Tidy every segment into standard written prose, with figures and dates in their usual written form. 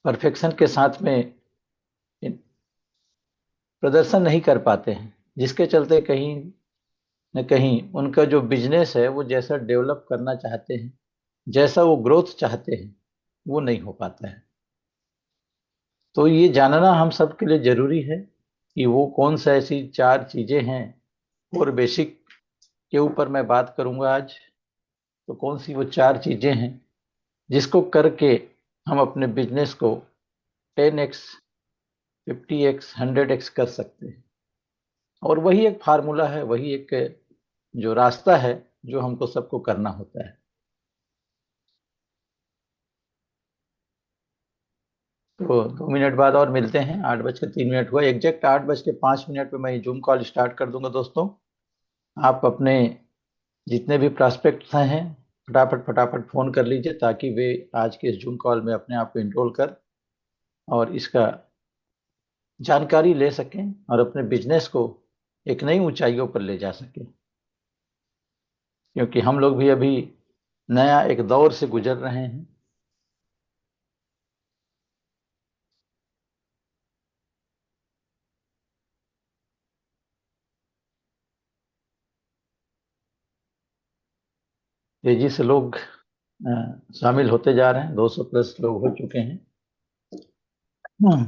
Perfection के साथ में प्रदर्शन नहीं कर पाते हैं, जिसके चलते कहीं न कहीं उनका जो बिजनेस है वो जैसा डेवलप करना चाहते हैं, जैसा वो ग्रोथ चाहते हैं, वो नहीं हो पाता है। तो ये जानना हम सब के लिए जरूरी है कि वो कौन सा ऐसी चार चीजें हैं। और बेसिक के ऊपर मैं बात करूंगा आज। तो कौन सी वो चार चीजें हैं जिसको करके हम अपने बिजनेस को 10x, 50x, 100x कर सकते हैं। और वही एक फार्मूला है, वही एक जो रास्ता है जो हमको सबको करना होता है। तो 2 मिनट बाद और मिलते हैं। 8:03 हुआ, एग्जैक्ट 8:05 पे मैं जूम कॉल स्टार्ट कर दूंगा दोस्तों। आप अपने जितने भी प्रॉस्पेक्ट्स हैं फटाफट फटाफट फोन कर लीजिए, ताकि वे आज के इस जूम कॉल में अपने आप को इनरोल कर और इसका जानकारी ले सकें और अपने बिजनेस को एक नई ऊंचाइयों पर ले जा सकें। क्योंकि हम लोग भी अभी नया एक दौर से गुजर रहे हैं। तेजी से लोग शामिल होते जा रहे हैं, 200 प्लस लोग हो चुके हैं। हम्म,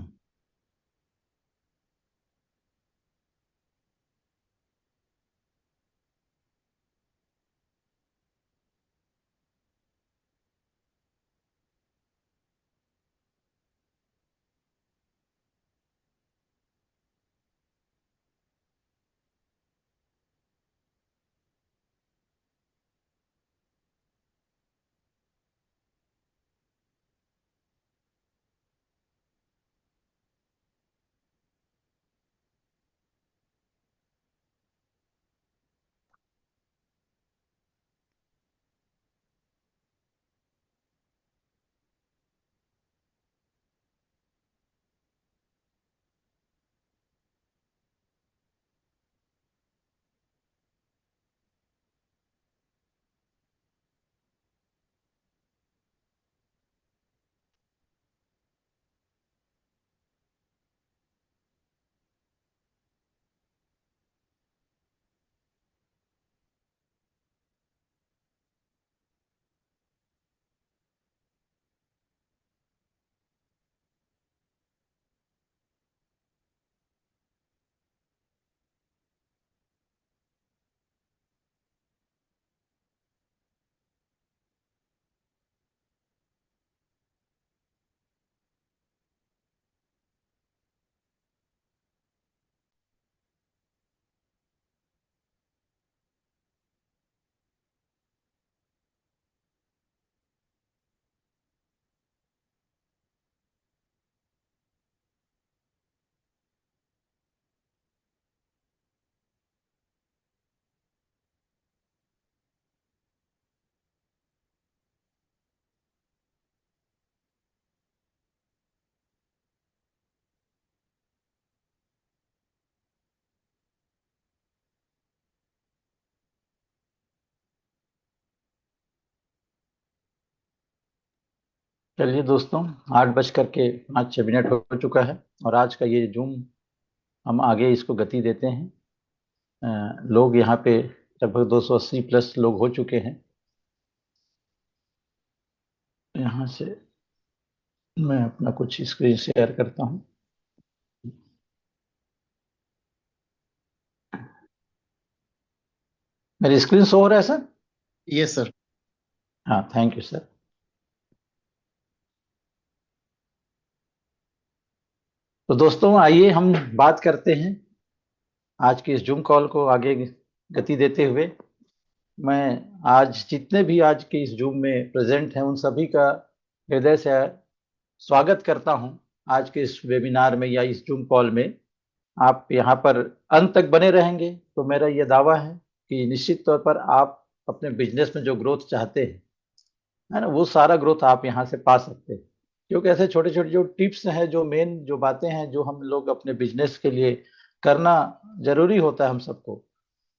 चलिए दोस्तों, 8:05 हो चुका है और आज का ये जूम हम आगे इसको गति देते हैं। लोग यहाँ पे लगभग 280 प्लस लोग हो चुके हैं। यहाँ से मैं अपना कुछ स्क्रीन शेयर करता हूँ। मेरी स्क्रीन शो हो रहा है सर? Yes sir. हाँ, थैंक यू सर। तो दोस्तों आइए हम बात करते हैं आज के इस जूम कॉल को आगे गति देते हुए। मैं आज जितने भी आज के इस जूम में प्रेजेंट हैं उन सभी का हृदय से स्वागत करता हूं आज के इस वेबिनार में या इस जूम कॉल में। आप यहाँ पर अंत तक बने रहेंगे तो मेरा ये दावा है कि निश्चित तौर पर आप अपने बिजनेस में जो ग्रोथ चाहते हैं, है ना, वो सारा ग्रोथ आप यहाँ से पा सकते हैं। क्योंकि ऐसे छोटे छोटे जो टिप्स हैं, जो मेन जो बातें हैं जो हम लोग अपने बिजनेस के लिए करना जरूरी होता है हम सबको,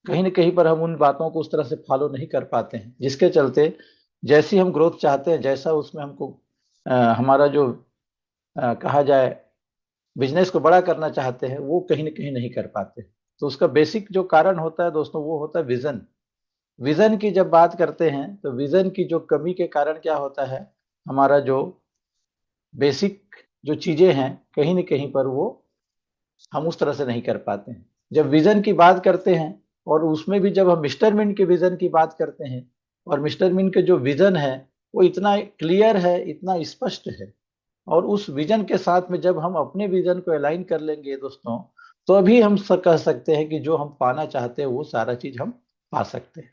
कहीं ना कहीं पर हम उन बातों को उस तरह से फॉलो नहीं कर पाते हैं, जिसके चलते जैसी हम ग्रोथ चाहते हैं, जैसा उसमें हमको हमारा जो कहा जाए बिजनेस को बड़ा करना चाहते हैं, वो कहीं ना कहीं नहीं कर पाते। तो उसका बेसिक जो कारण होता है दोस्तों, वो होता है विजन। विजन की जब बात करते हैं तो विजन की जो कमी के कारण क्या होता है, हमारा जो बेसिक जो चीजें हैं कहीं न कहीं पर वो हम उस तरह से नहीं कर पाते हैं। जब विजन की बात करते हैं और उसमें भी जब हम मिस्टर मिंट के विजन की बात करते हैं, और मिस्टर मिंट के जो विजन है वो इतना क्लियर है, इतना स्पष्ट है, और उस विजन के साथ में जब हम अपने विजन को अलाइन कर लेंगे दोस्तों, तो अभी हम कह सकते हैं कि जो हम पाना चाहते हैं वो सारा चीज हम पा सकते हैं।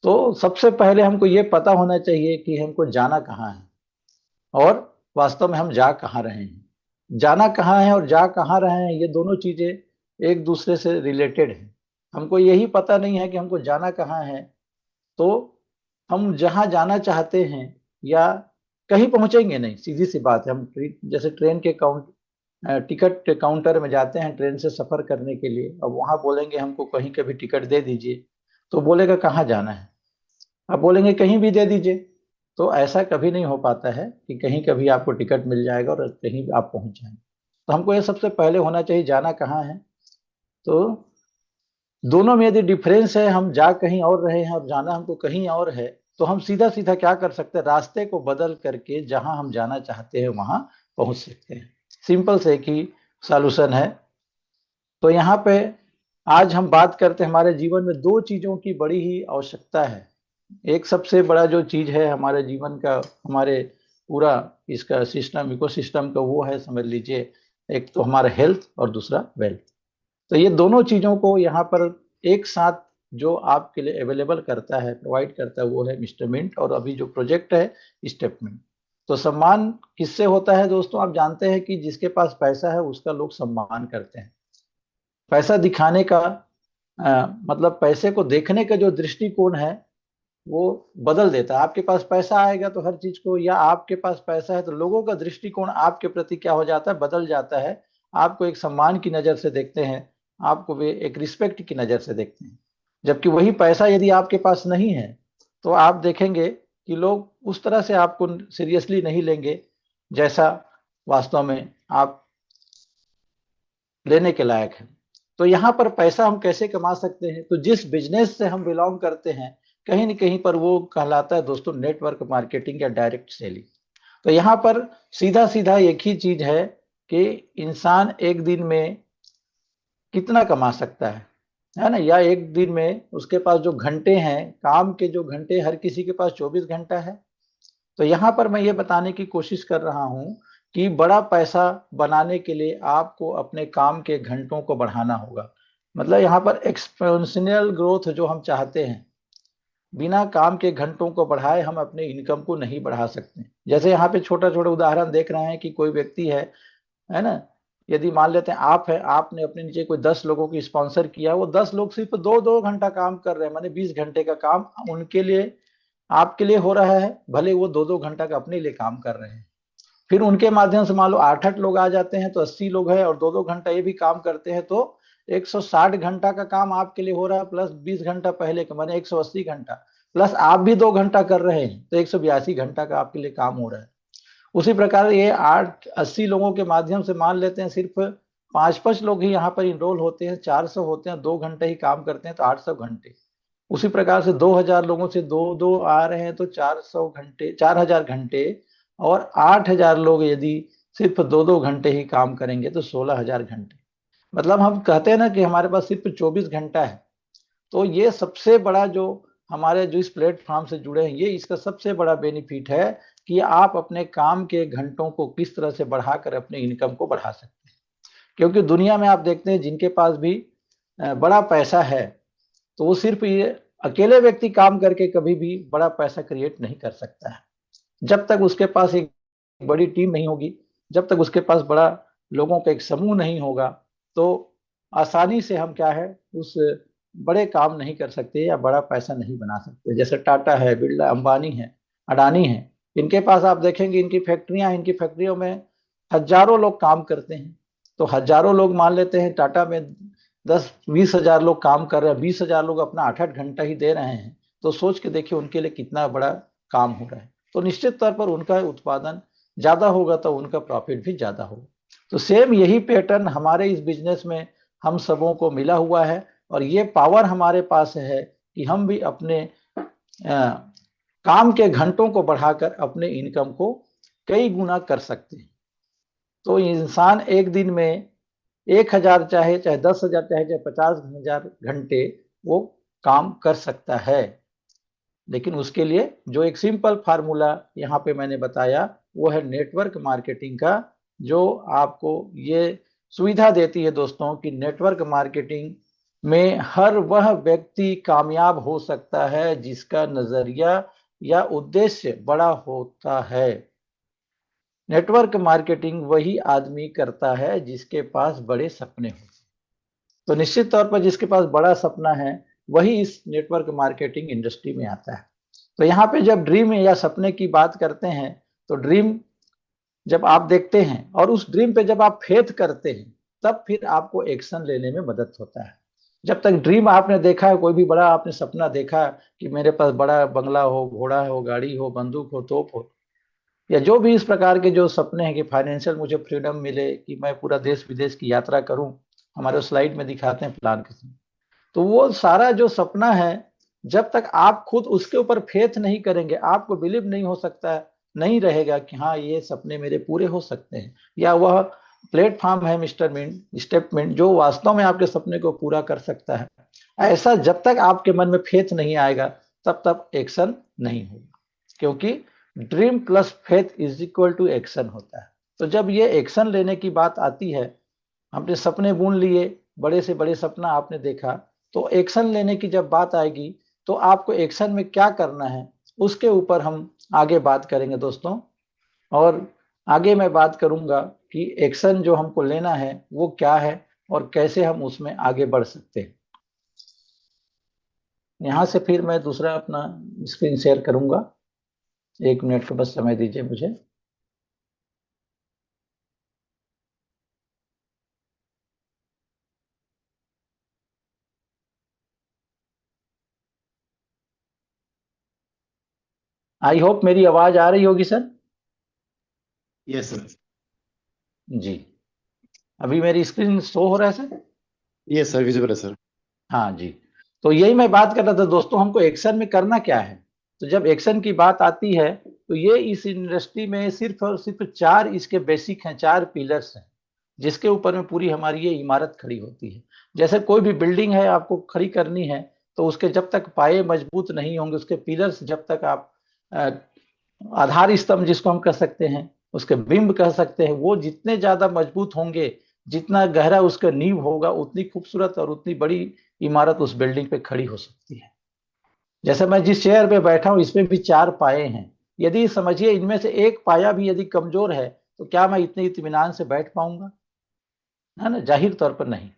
तो सबसे पहले हमको ये पता होना चाहिए कि हमको जाना कहाँ है, और वास्तव में हम जा कहाँ रहे हैं। जाना कहाँ है और जा कहाँ रहे हैं, ये दोनों चीजें एक दूसरे से रिलेटेड हैं। हमको यही पता नहीं है कि हमको जाना कहाँ है, तो हम जहाँ जाना चाहते हैं या कहीं पहुंचेंगे नहीं। सीधी सी बात है, हम जैसे ट्रेन के टिकट काउंटर में जाते हैं ट्रेन से सफर करने के लिए, अब वहां बोलेंगे हमको कहीं का भी टिकट दे दीजिए, तो बोलेगा कहाँ जाना है, आप बोलेंगे कहीं भी दे दीजिए। तो ऐसा कभी नहीं हो पाता है कि कहीं कभी आपको टिकट मिल जाएगा और कहीं आप पहुंच जाएंगे। तो हमको ये सबसे पहले होना चाहिए जाना कहाँ है। तो दोनों में यदि डिफरेंस है, हम जा कहीं और रहे हैं और जाना हमको कहीं और है, तो हम सीधा सीधा क्या कर सकते हैं, रास्ते को बदल करके जहां हम जाना चाहते हैं वहां पहुंच सकते हैं। सिंपल से एक ही सॉल्यूशन है। तो यहाँ पे आज हम बात करते हैं, हमारे जीवन में दो चीजों की बड़ी ही आवश्यकता है। एक सबसे बड़ा जो चीज है हमारे जीवन का, हमारे पूरा इसका सिस्टम, इकोसिस्टम का, वो है समझ लीजिए, एक तो हमारा हेल्थ और दूसरा वेल्थ। तो ये दोनों चीजों को यहाँ पर एक साथ जो आपके लिए अवेलेबल करता है, प्रोवाइड करता है, वो है मिस्टर मिंट, और अभी जो प्रोजेक्ट है स्टेपमिंट। तो सम्मान किससे होता है दोस्तों, आप जानते हैं कि जिसके पास पैसा है उसका लोग सम्मान करते हैं। पैसा दिखाने का मतलब पैसे को देखने का जो दृष्टिकोण है वो बदल देता है। आपके पास पैसा आएगा तो हर चीज को, या आपके पास पैसा है तो लोगों का दृष्टिकोण आपके प्रति क्या हो जाता है, बदल जाता है। आपको एक सम्मान की नजर से देखते हैं, आपको वे एक रिस्पेक्ट की नजर से देखते हैं। जबकि वही पैसा यदि आपके पास नहीं है, तो आप देखेंगे कि लोग उस तरह से आपको सीरियसली नहीं लेंगे जैसा वास्तव में आप लेने के लायक है। तो यहाँ पर पैसा हम कैसे कमा सकते हैं, तो जिस बिजनेस से हम बिलोंग करते हैं कहीं न कहीं पर वो कहलाता है दोस्तों नेटवर्क मार्केटिंग या डायरेक्ट सेलिंग। तो यहाँ पर सीधा सीधा एक ही चीज है कि इंसान एक दिन में कितना कमा सकता है ना, या एक दिन में उसके पास जो घंटे हैं, काम के जो घंटे, हर किसी के पास 24 घंटा है। तो यहाँ पर मैं ये बताने की कोशिश कर रहा हूँ कि बड़ा पैसा बनाने के लिए आपको अपने काम के घंटों को बढ़ाना होगा। मतलब यहाँ पर एक्सपोनेंशियल ग्रोथ जो हम चाहते हैं, बिना काम के घंटों को बढ़ाए हम अपने इनकम को नहीं बढ़ा सकते। जैसे यहाँ पे छोटा छोटा उदाहरण देख रहे हैं कि कोई व्यक्ति है ना, यदि मान लेते हैं आप है, आपने अपने नीचे कोई 10 लोगों की स्पॉन्सर किया, वो 10 लोग सिर्फ 2-2 घंटा काम कर रहे हैं, माने 20 घंटे का काम उनके लिए, आपके लिए हो रहा है, भले वो 2-2 घंटा का अपने लिए काम कर रहे हैं। फिर उनके माध्यम से मान लो 8-8 लोग आ जाते हैं तो 80 लोग हैं, और 2-2 घंटा ये भी काम करते हैं, तो 160 घंटा का काम आपके लिए हो रहा है, प्लस 20 घंटा पहले का, माने 180 घंटा, प्लस आप भी 2 घंटा कर रहे हैं तो 182 घंटा का आपके लिए काम हो रहा है। उसी प्रकार ये 80 लोगों के माध्यम से मान लेते हैं सिर्फ 5-5 लोग ही यहाँ पर इनरोल होते हैं, 400 होते हैं, 2 घंटे ही काम करते हैं तो 800 घंटे। उसी प्रकार से 2000 लोगों से दो दो आ रहे हैं तो 400 घंटे, 4000 घंटे, और 8000 लोग यदि सिर्फ 2-2 घंटे ही काम करेंगे तो 16,000 घंटे। मतलब हम कहते हैं ना कि हमारे पास सिर्फ 24 घंटा है। तो ये सबसे बड़ा जो हमारे जो इस प्लेटफॉर्म से जुड़े हैं, ये इसका सबसे बड़ा बेनिफिट है कि आप अपने काम के घंटों को किस तरह से बढ़ाकर अपने इनकम को बढ़ा सकते हैं। क्योंकि दुनिया में आप देखते हैं जिनके पास भी बड़ा पैसा है, तो वो सिर्फ ये अकेले व्यक्ति काम करके कभी भी बड़ा पैसा क्रिएट नहीं कर सकता है। जब तक उसके पास एक बड़ी टीम नहीं होगी, जब तक उसके पास बड़ा लोगों का एक समूह नहीं होगा, तो आसानी से हम क्या है उस बड़े काम नहीं कर सकते या बड़ा पैसा नहीं बना सकते। जैसे टाटा है, बिरला, अंबानी है, अडानी है, इनके पास आप देखेंगे इनकी फैक्ट्रियां, इनकी फैक्ट्रियों में हजारों लोग काम करते हैं। तो हजारों लोग मान लेते हैं टाटा में 10-20 हजार लोग काम कर रहे हैं, 20 हजार लोग अपना 8-8 घंटा ही दे रहे हैं, तो सोच के देखिए उनके लिए कितना बड़ा काम हो रहा है। तो निश्चित तौर पर उनका उत्पादन ज्यादा होगा तो उनका प्रॉफिट भी ज्यादा होगा। तो सेम यही पैटर्न हमारे इस बिजनेस में हम सबों को मिला हुआ है, और ये पावर हमारे पास है कि हम भी अपने काम के घंटों को बढ़ाकर अपने इनकम को कई गुना कर सकते हैं। तो इंसान एक दिन में 1,000 चाहे चाहे 10,000 चाहे 50,000 घंटे वो काम कर सकता है। लेकिन उसके लिए जो एक सिंपल फार्मूला यहाँ पे मैंने बताया वो है नेटवर्क मार्केटिंग का, जो आपको ये सुविधा देती है दोस्तों कि नेटवर्क मार्केटिंग में हर वह व्यक्ति कामयाब हो सकता है जिसका नजरिया या उद्देश्य बड़ा होता है। नेटवर्क मार्केटिंग वही आदमी करता है जिसके पास बड़े सपने हो। तो निश्चित तौर पर जिसके पास बड़ा सपना है वही इस नेटवर्क मार्केटिंग इंडस्ट्री में आता है। तो यहाँ पे जब ड्रीम या सपने की बात करते हैं तो ड्रीम जब आप देखते हैं और उस ड्रीम पे जब आप फेथ करते हैं तब फिर आपको एक्शन लेने में मदद होता है। जब तक ड्रीम आपने देखा है, कोई भी बड़ा आपने सपना देखा कि मेरे पास बड़ा बंगला हो, घोड़ा हो, गाड़ी हो, बंदूक हो, तोप हो, या जो भी इस प्रकार के जो सपने हैं कि फाइनेंशियल मुझे फ्रीडम मिले, कि मैं पूरा देश विदेश की यात्रा करूं, हमारे स्लाइड में दिखाते हैं प्लान के। तो वो सारा जो सपना है, जब तक आप खुद उसके ऊपर फेथ नहीं करेंगे, आपको बिलीव नहीं हो सकता है, नहीं रहेगा कि हाँ ये सपने मेरे पूरे हो सकते हैं, या वह प्लेटफॉर्म है मिस्टर मिंट स्टेटमेंट जो वास्तव में आपके सपने को पूरा कर सकता है। ऐसा जब तक आपके मन में फेथ नहीं आएगा तब तक एक्शन नहीं होगा, क्योंकि dream plus faith is equal to action होता है। तो जब ये एक्शन लेने की बात आती है, हमने सपने बुन लिए, बड़े से बड़े सपना आपने देखा, तो एक्शन लेने की जब बात आएगी तो आपको एक्शन में क्या करना है उसके ऊपर हम आगे बात करेंगे दोस्तों। और आगे मैं बात करूंगा कि एक्शन जो हमको लेना है वो क्या है और कैसे हम उसमें आगे बढ़ सकते हैं। यहाँ से फिर मैं दूसरा अपना स्क्रीन शेयर करूंगा, 1 मिनट का बस समय दीजिए मुझे। आई होप मेरी आवाज आ रही होगी सर। Yes sir. जी, अभी मेरी स्क्रीन शो हो रहा है सर। यस सर, विजिबल है सर। हाँ जी, तो यही मैं बात कर रहा था दोस्तों, हमको एक्शन में करना क्या है। तो जब एक्शन की बात आती है तो ये इस इंडस्ट्री में सिर्फ और सिर्फ 4 इसके बेसिक हैं, 4 पिलर्स हैं जिसके ऊपर में पूरी हमारी ये इमारत खड़ी होती है। जैसे कोई भी बिल्डिंग है आपको खड़ी करनी है तो उसके जब तक पाए मजबूत नहीं होंगे, उसके पिलर्स जब तक आप आधार स्तंभ जिसको हम कह सकते हैं, उसके बिंब कह सकते हैं, वो जितने ज्यादा मजबूत होंगे, जितना गहरा उसका नींव होगा, उतनी खूबसूरत और उतनी बड़ी इमारत उस बिल्डिंग पे खड़ी हो सकती है। जैसे मैं जिस चेयर पे बैठा हूं इसमें भी 4 पाए हैं। यदि समझिए इनमें से एक पाया भी यदि कमजोर है तो क्या मैं इतने इत्मीनान से बैठ पाऊंगा? है ना, जाहिर तौर पर नहीं।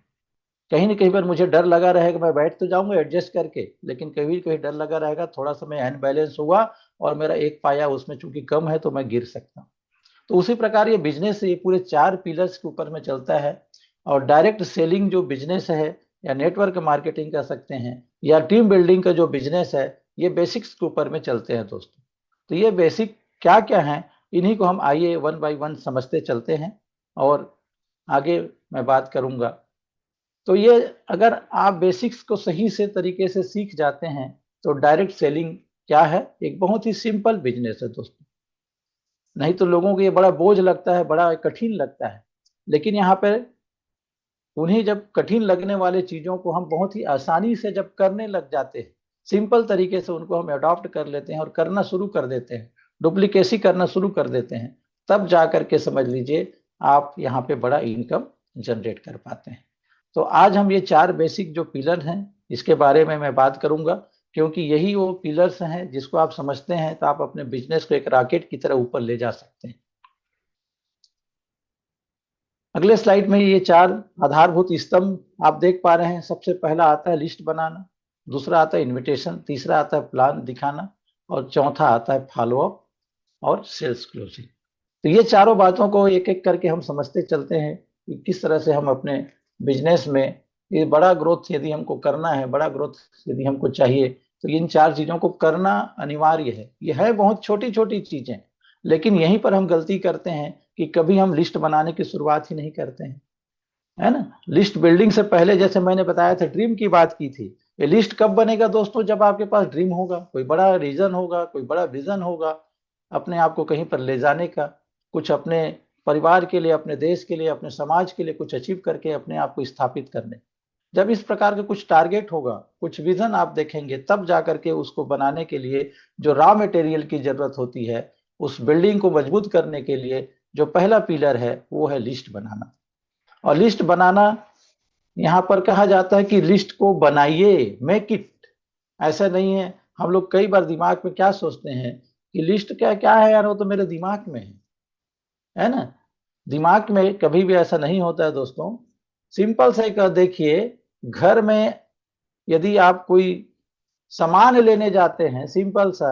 कहीं ना कहीं पर मुझे डर लगा रहेगा, मैं बैठ तो जाऊंगा एडजस्ट करके, लेकिन कभी कहीं डर लगा रहेगा, थोड़ा सा मैं अनबैलेंस हुआ और मेरा एक पाया उसमें चूंकि कम है तो मैं गिर सकता हूँ। तो उसी प्रकार ये बिजनेस ये पूरे 4 पिलर्स के ऊपर में चलता है। और डायरेक्ट सेलिंग जो बिजनेस है, या नेटवर्क मार्केटिंग कह सकते हैं, या टीम बिल्डिंग का जो बिजनेस है, ये बेसिक्स के ऊपर में चलते हैं दोस्तों। तो ये बेसिक क्या क्या है, इन्हीं को हम आइए वन बाय वन समझते चलते हैं और आगे मैं बात करूंगा। तो ये अगर आप बेसिक्स को सही से तरीके से सीख जाते हैं तो डायरेक्ट सेलिंग क्या है, एक बहुत ही सिंपल बिजनेस है दोस्तों। नहीं तो लोगों को ये बड़ा बोझ लगता है, बड़ा कठिन लगता है, लेकिन यहाँ पे उन्हें जब कठिन लगने वाले चीजों को हम बहुत ही आसानी से जब करने लग जाते हैं, सिंपल तरीके से उनको हम अडॉप्ट कर लेते हैं और करना शुरू कर देते हैं, डुप्लीकेसी करना शुरू कर देते हैं, तब जा करके समझ लीजिए आप यहाँ पे बड़ा इनकम जनरेट कर पाते हैं। तो आज हम ये 4 बेसिक जो पिलर हैं इसके बारे में मैं बात करूंगा, क्योंकि यही वो पिलर्स हैं जिसको आप समझते हैं तो आप अपने बिजनेस को एक रॉकेट की तरह ऊपर ले जा सकते हैं। अगले स्लाइड में ये 4 आधारभूत स्तंभ आप देख पा रहे हैं। सबसे पहला आता है लिस्ट बनाना, दूसरा आता है इनविटेशन, तीसरा आता है प्लान दिखाना, और चौथा आता है फॉलोअप और सेल्स क्लोजिंग। तो ये चारों बातों को एक एक करके हम समझते चलते हैं कि किस तरह से हम अपने बिजनेस में ये बड़ा ग्रोथ यदि हमको करना है, बड़ा ग्रोथ यदि हमको चाहिए, तो इन 4 चीजों को करना अनिवार्य है। ये है बहुत छोटी छोटी चीजें, लेकिन यहीं पर हम गलती करते हैं कि कभी हम लिस्ट बनाने की शुरुआत ही नहीं करते हैं, है ना। लिस्ट बिल्डिंग से पहले, जैसे मैंने बताया था, ड्रीम की बात की थी। ये लिस्ट कब बनेगा दोस्तों? जब आपके पास ड्रीम होगा, कोई बड़ा रीजन होगा, कोई बड़ा विजन होगा अपने आप को कहीं पर ले जाने का, कुछ अपने परिवार के लिए, अपने देश के लिए, अपने समाज के लिए कुछ अचीव करके अपने आप को स्थापित करने। जब इस प्रकार का कुछ टारगेट होगा, कुछ विजन आप देखेंगे, तब जाकर के उसको बनाने के लिए जो रॉ मटेरियल की जरूरत होती है, उस बिल्डिंग को मजबूत करने के लिए जो पहला पिलर है वो है लिस्ट बनाना। और लिस्ट बनाना, यहाँ पर कहा जाता है कि लिस्ट को बनाइए, मेक इट। ऐसा नहीं है। हम लोग कई बार दिमाग में क्या सोचते हैं कि लिस्ट क्या क्या है यार, वो तो मेरे दिमाग में है ना। दिमाग में कभी भी ऐसा नहीं होता है दोस्तों। सिंपल से एक देखिए, घर में यदि आप कोई सामान लेने जाते हैं, सिंपल सा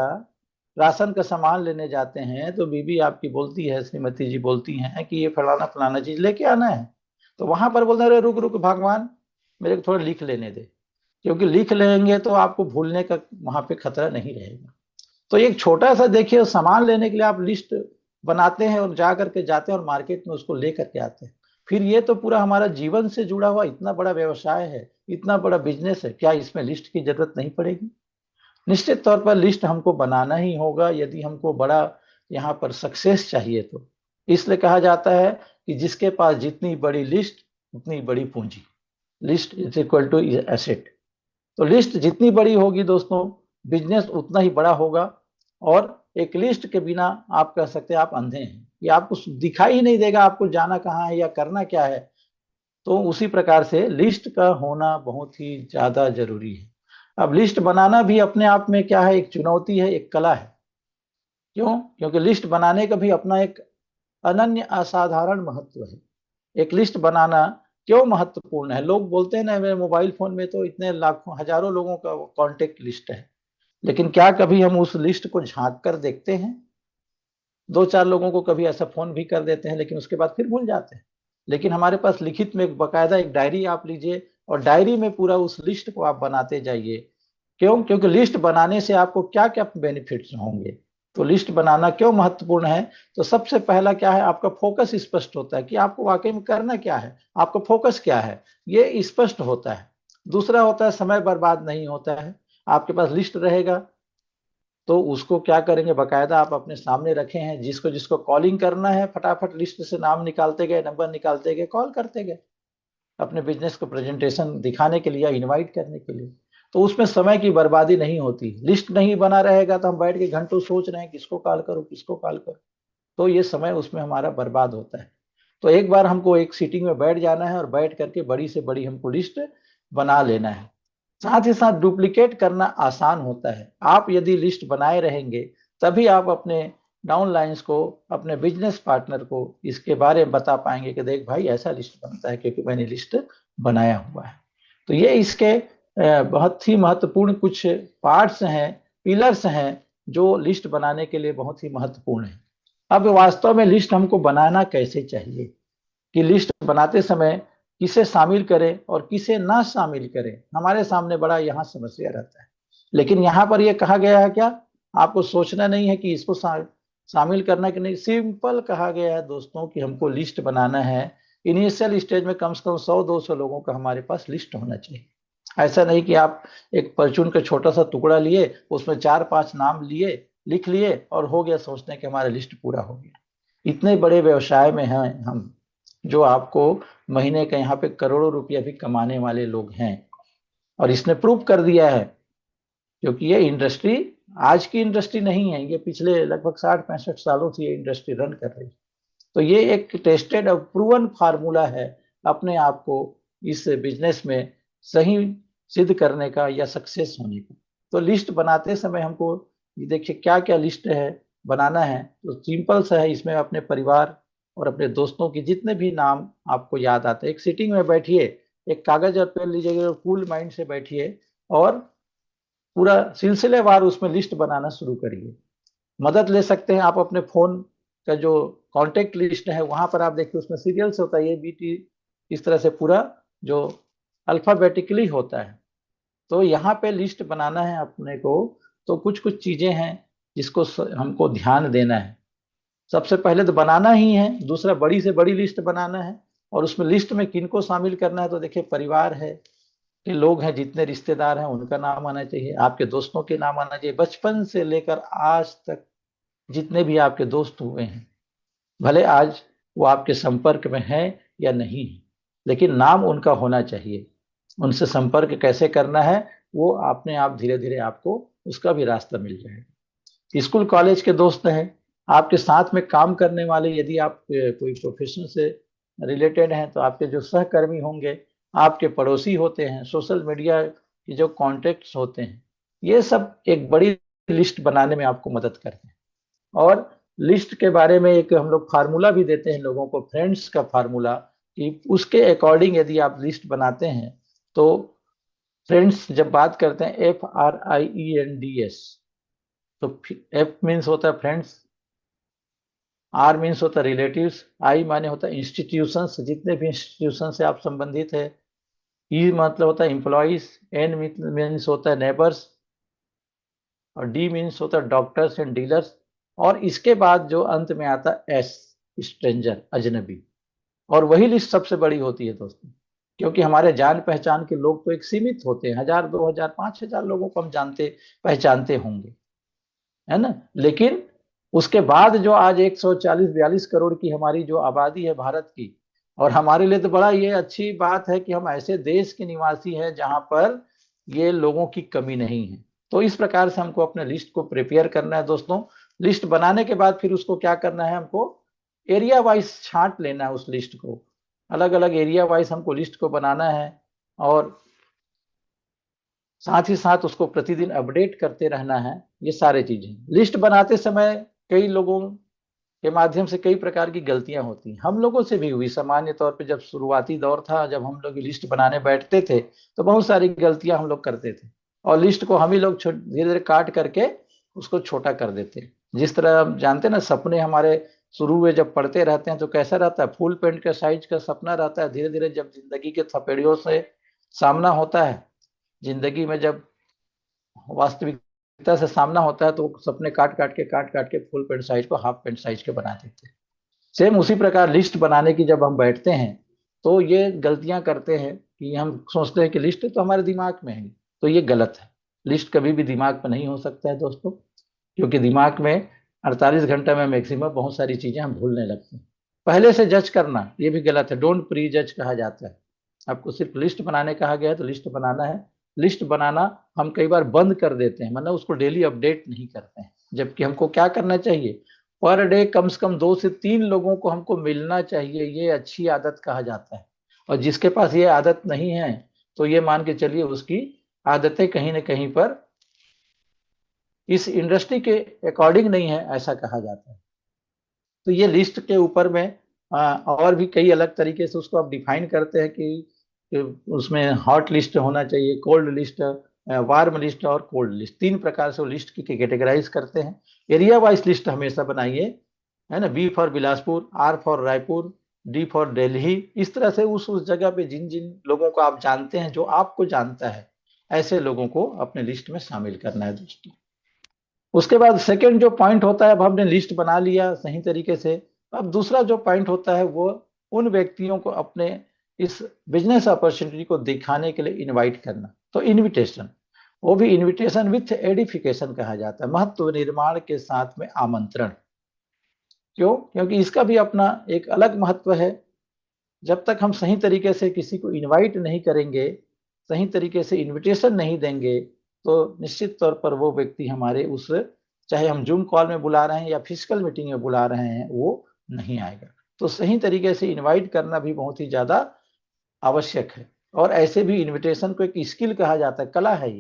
राशन का सामान लेने जाते हैं, तो बीबी आपकी बोलती है, श्रीमती जी बोलती हैं कि ये फलाना फलाना चीज लेके आना है। तो वहां पर बोलते हैं, अरे रुक रुक भगवान, मेरे को थोड़ा लिख लेने दे। क्योंकि लिख लेंगे तो आपको भूलने का वहां पे खतरा नहीं रहेगा। तो एक छोटा सा देखिए, सामान लेने के लिए आप लिस्ट बनाते हैं और जा करके जाते हैं और मार्केट में उसको ले करके आते हैं। फिर ये तो पूरा हमारा जीवन से जुड़ा हुआ इतना बड़ा व्यवसाय है, इतना बड़ा बिजनेस है, क्या इसमें लिस्ट की जरूरत नहीं पड़ेगी? निश्चित तौर पर लिस्ट हमको बनाना ही होगा यदि हमको बड़ा यहाँ पर सक्सेस चाहिए तो। इसलिए कहा जाता है कि जिसके पास जितनी बड़ी लिस्ट उतनी बड़ी पूंजी। List is equal to asset. तो लिस्ट जितनी बड़ी होगी दोस्तों, बिजनेस उतना ही बड़ा होगा। और एक लिस्ट के बिना आप कह सकते हैं आप अंधे हैं, ये आपको दिखाई ही नहीं देगा आपको जाना कहाँ है या करना क्या है। तो उसी प्रकार से लिस्ट का होना बहुत ही ज्यादा जरूरी है। अब लिस्ट बनाना भी अपने आप में क्या है, एक चुनौती है, एक कला है। क्यों? क्योंकि लिस्ट बनाने का भी अपना एक अनन्य असाधारण महत्व है। एक लिस्ट बनाना क्यों महत्वपूर्ण है? लोग बोलते हैं ना, मेरे मोबाइल फोन में तो इतने लाखों हजारों लोगों का कांटेक्ट लिस्ट है, लेकिन क्या कभी हम उस लिस्ट को झांक कर देखते हैं? दो चार लोगों को कभी ऐसा फोन भी कर देते हैं, लेकिन उसके बाद फिर भूल जाते हैं। लेकिन हमारे पास लिखित में एक बकायदा एक डायरी आप लीजिए, और डायरी में पूरा उस लिस्ट को आप बनाते जाइए। क्यों? क्योंकि लिस्ट बनाने से आपको क्या क्या बेनिफिट्स होंगे। तो लिस्ट बनाना क्यों महत्वपूर्ण है? तो सबसे पहला क्या है, आपका फोकस स्पष्ट होता है कि आपको वाकई में करना क्या है, आपका फोकस क्या है, ये स्पष्ट होता है। दूसरा होता है, समय बर्बाद नहीं होता है। आपके पास लिस्ट रहेगा तो उसको क्या करेंगे, बकायदा आप अपने सामने रखे हैं, जिसको जिसको कॉलिंग करना है फटाफट लिस्ट से नाम निकालते गए, नंबर निकालते गए, कॉल करते गए, अपने बिजनेस को प्रेजेंटेशन दिखाने के लिए या इनवाइट करने के लिए। तो उसमें समय की बर्बादी नहीं होती। लिस्ट नहीं बना रहेगा तो हम बैठ के घंटों सोच रहे हैं किसको कॉल करूं, किसको कॉल करूं, तो ये समय उसमें हमारा बर्बाद होता है। तो एक बार हमको एक सीटिंग में बैठ जाना है और बैठ करके बड़ी से बड़ी हमको लिस्ट बना लेना है। साथ ही साथ डुप्लीकेट करना आसान होता है। आप यदि लिस्ट बनाए रहेंगे तभी आप अपने डाउनलाइंस को, अपने बिजनेस पार्टनर को इसके बारे में बता पाएंगे कि देख भाई ऐसा लिस्ट बनता है क्योंकि मैंने लिस्ट बनाया हुआ है। तो ये इसके बहुत ही महत्वपूर्ण कुछ पार्ट्स हैं, पिलर्स हैं, जो लिस्ट बनाने के लिए बहुत ही महत्वपूर्ण है। अब वास्तव में लिस्ट हमको बनाना कैसे चाहिए, कि लिस्ट बनाते समय किसे शामिल करें और किसे ना शामिल करें, हमारे सामने बड़ा यहाँ समस्या रहता है। लेकिन यहाँ पर यह कहा गया है क्या, आपको सोचना नहीं है कि इसको शामिल करना कि नहीं। सिंपल कहा गया है दोस्तों कि हमको लिस्ट बनाना है। इनिशियल स्टेज में कम से कम 100-200 लोगों का हमारे पास लिस्ट होना चाहिए। ऐसा नहीं कि आप एक परचून का छोटा सा टुकड़ा लिए, उसमें 4-5 नाम लिए, लिख लिए और हो गया, सोचने कि हमारा लिस्ट पूरा हो गया। इतने बड़े व्यवसाय में हैं हम, जो आपको महीने का यहाँ पे करोड़ों रुपया भी कमाने वाले लोग हैं। और इसने प्रूव कर दिया है, क्योंकि ये इंडस्ट्री आज की इंडस्ट्री नहीं है, ये पिछले लगभग 60-65 सालों से ये इंडस्ट्री रन कर रही है। तो ये एक टेस्टेड और प्रूवन फार्मूला है अपने आप को इस बिजनेस में सही सिद्ध करने का या सक्सेस होने का। तो लिस्ट बनाते समय हमको ये देखिए क्या क्या लिस्ट है बनाना है। तो सिंपल सा है, इसमें अपने परिवार और अपने दोस्तों की जितने भी नाम आपको याद आते हैं, एक सीटिंग में बैठिए, एक कागज और पेन लीजिएगा, कूल माइंड से बैठिए और पूरा सिलसिलेवार उसमें लिस्ट बनाना शुरू करिए। मदद ले सकते हैं आप अपने फोन का जो कॉन्टेक्ट लिस्ट है, वहां पर आप देखिए उसमें सीरियल से होता है, ये बीटी, इस तरह से पूरा जो अल्फाबेटिकली होता है। तो यहाँ पे लिस्ट बनाना है अपने को, तो कुछ कुछ चीजें हैं जिसको हमको ध्यान देना है। सबसे पहले तो बनाना ही है, दूसरा बड़ी से बड़ी लिस्ट बनाना है, और उसमें लिस्ट में किनको शामिल करना है, तो देखिए परिवार है के लोग हैं, जितने रिश्तेदार हैं उनका नाम आना चाहिए, आपके दोस्तों के नाम आना चाहिए, बचपन से लेकर आज तक जितने भी आपके दोस्त हुए हैं, भले आज वो आपके संपर्क में है या नहीं है, लेकिन नाम उनका होना चाहिए। उनसे संपर्क कैसे करना है वो अपने आप धीरे धीरे आपको उसका भी रास्ता मिल जाएगा। स्कूल कॉलेज के दोस्त हैं, आपके साथ में काम करने वाले, यदि आप कोई प्रोफेशन से रिलेटेड हैं तो आपके जो सहकर्मी होंगे, आपके पड़ोसी होते हैं, सोशल मीडिया के जो कॉन्टेक्ट्स होते हैं, ये सब एक बड़ी लिस्ट बनाने में आपको मदद करते हैं। और लिस्ट के बारे में एक हम लोग फार्मूला भी देते हैं लोगों को, फ्रेंड्स का फार्मूला, कि उसके अकॉर्डिंग यदि आप लिस्ट बनाते हैं तो फ्रेंड्स जब बात करते हैं FRIENDS, तो F मीन्स होता है फ्रेंड्स, R मीन्स होता है रिलेटिव्स, I माने होता है इंस्टीट्यूशंस, जितने भी इंस्टीट्यूशन से आप संबंधित है, E मतलब होता है एम्प्लॉइज, N मीन्स होता है नेबर्स, और D मीन्स होता है डॉक्टर्स एंड डीलर्स, और इसके बाद जो अंत में आता है S, स्ट्रेंजर, अजनबी। और वही लिस्ट सबसे बड़ी होती है दोस्तों, क्योंकि हमारे जान पहचान के लोग तो एक सीमित होते हैं, 1000 2000 5000 लोगों को हम जानते पहचानते होंगे, है ना। लेकिन उसके बाद जो आज 140-42 करोड़ की हमारी जो आबादी है भारत की, और हमारे लिए तो बड़ा ये अच्छी बात है कि हम ऐसे देश के निवासी हैं जहां पर ये लोगों की कमी नहीं है। तो इस प्रकार से हमको अपने लिस्ट को प्रिपेयर करना है दोस्तों। लिस्ट बनाने के बाद फिर उसको क्या करना है, हमको एरिया वाइज छांट लेना है उस लिस्ट को, अलग अलग एरिया वाइज हमको लिस्ट को बनाना है, और साथ ही साथ उसको प्रतिदिन अपडेट करते रहना है। ये सारे चीजें लिस्ट बनाते समय कई लोगों के माध्यम से कई प्रकार की गलतियां होती हैं, हम लोगों से भी हुई। सामान्य तौर पे जब शुरुआती दौर था, जब हम लोग लिस्ट बनाने बैठते थे तो बहुत सारी गलतियां हम लोग करते थे, और लिस्ट को हम ही लोग धीरे धीरे काट करके उसको छोटा कर देते। जिस तरह हम जानते हैं ना, सपने हमारे शुरू में जब पढ़ते रहते हैं तो कैसा रहता है, फुल पेंट का साइज का सपना रहता है। धीरे धीरे जब जिंदगी के थपेड़ियों से सामना होता है, जिंदगी में जब वास्तविकता से सामना होता है, तो सपने काट काट के फुल पेंट साइज को हाफ पेंट साइज के बना देते हैं। सेम उसी प्रकार लिस्ट बनाने की जब हम बैठते हैं तो ये गलतियां करते हैं कि हम सोचते हैं कि लिस्ट तो हमारे दिमाग में है, तो ये गलत है। लिस्ट कभी भी दिमाग में नहीं हो सकता है दोस्तों, क्योंकि दिमाग में 48 घंटे में मैक्सिमम बहुत सारी चीजें हम भूलने लगते हैं। पहले से जज करना ये भी गलत है, डोंट प्री जज कहा जाता है। आपको सिर्फ लिस्ट बनाने कहा गया है तो लिस्ट बनाना है। लिस्ट बनाना हम कई बार बंद कर देते हैं, मतलब उसको डेली अपडेट नहीं करते हैं, जबकि हमको क्या करना चाहिए, पर डे कम से कम 2 से 3 लोगों को हमको मिलना चाहिए, ये अच्छी आदत कहा जाता है। और जिसके पास ये आदत नहीं है तो ये मान के चलिए उसकी आदतें कहीं ना कहीं पर इस इंडस्ट्री के अकॉर्डिंग नहीं है, ऐसा कहा जाता है। तो ये लिस्ट के ऊपर में और भी कई अलग तरीके से उसको आप डिफाइन करते हैं कि उसमें हॉट लिस्ट होना चाहिए, कोल्ड लिस्ट, वार्म लिस्ट और कोल्ड लिस्ट, 3 प्रकार से वो लिस्ट की कैटेगराइज करते हैं। एरिया वाइज लिस्ट हमेशा बनाइए, है ना। B for Bilaspur, R for Raipur, D for Delhi. इस तरह से उस जगह पे जिन जिन लोगों को आप जानते हैं, जो आपको जानता है, ऐसे लोगों को अपने लिस्ट में शामिल करना है दोस्तों। उसके बाद सेकंड जो पॉइंट होता है, अब हमने लिस्ट बना लिया सही तरीके से, अब दूसरा जो पॉइंट होता है वो उन व्यक्तियों को अपने इस बिजनेस अपॉर्चुनिटी को दिखाने के लिए इनवाइट करना। तो इनविटेशन, वो भी इनविटेशन विथ एडिफिकेशन कहा जाता है, महत्व निर्माण के साथ में आमंत्रण। क्यों? क्योंकि इसका भी अपना एक अलग महत्व है। जब तक हम सही तरीके से किसी को इनवाइट नहीं करेंगे, सही तरीके से इनविटेशन नहीं देंगे, तो निश्चित तौर पर वो व्यक्ति हमारे उस, चाहे हम जूम कॉल में बुला रहे हैं या फिजिकल मीटिंग में बुला रहे हैं, वो नहीं आएगा। तो सही तरीके से इनवाइट करना भी बहुत ही ज्यादा आवश्यक है। और ऐसे भी इनविटेशन को एक स्किल कहा जाता है, कला है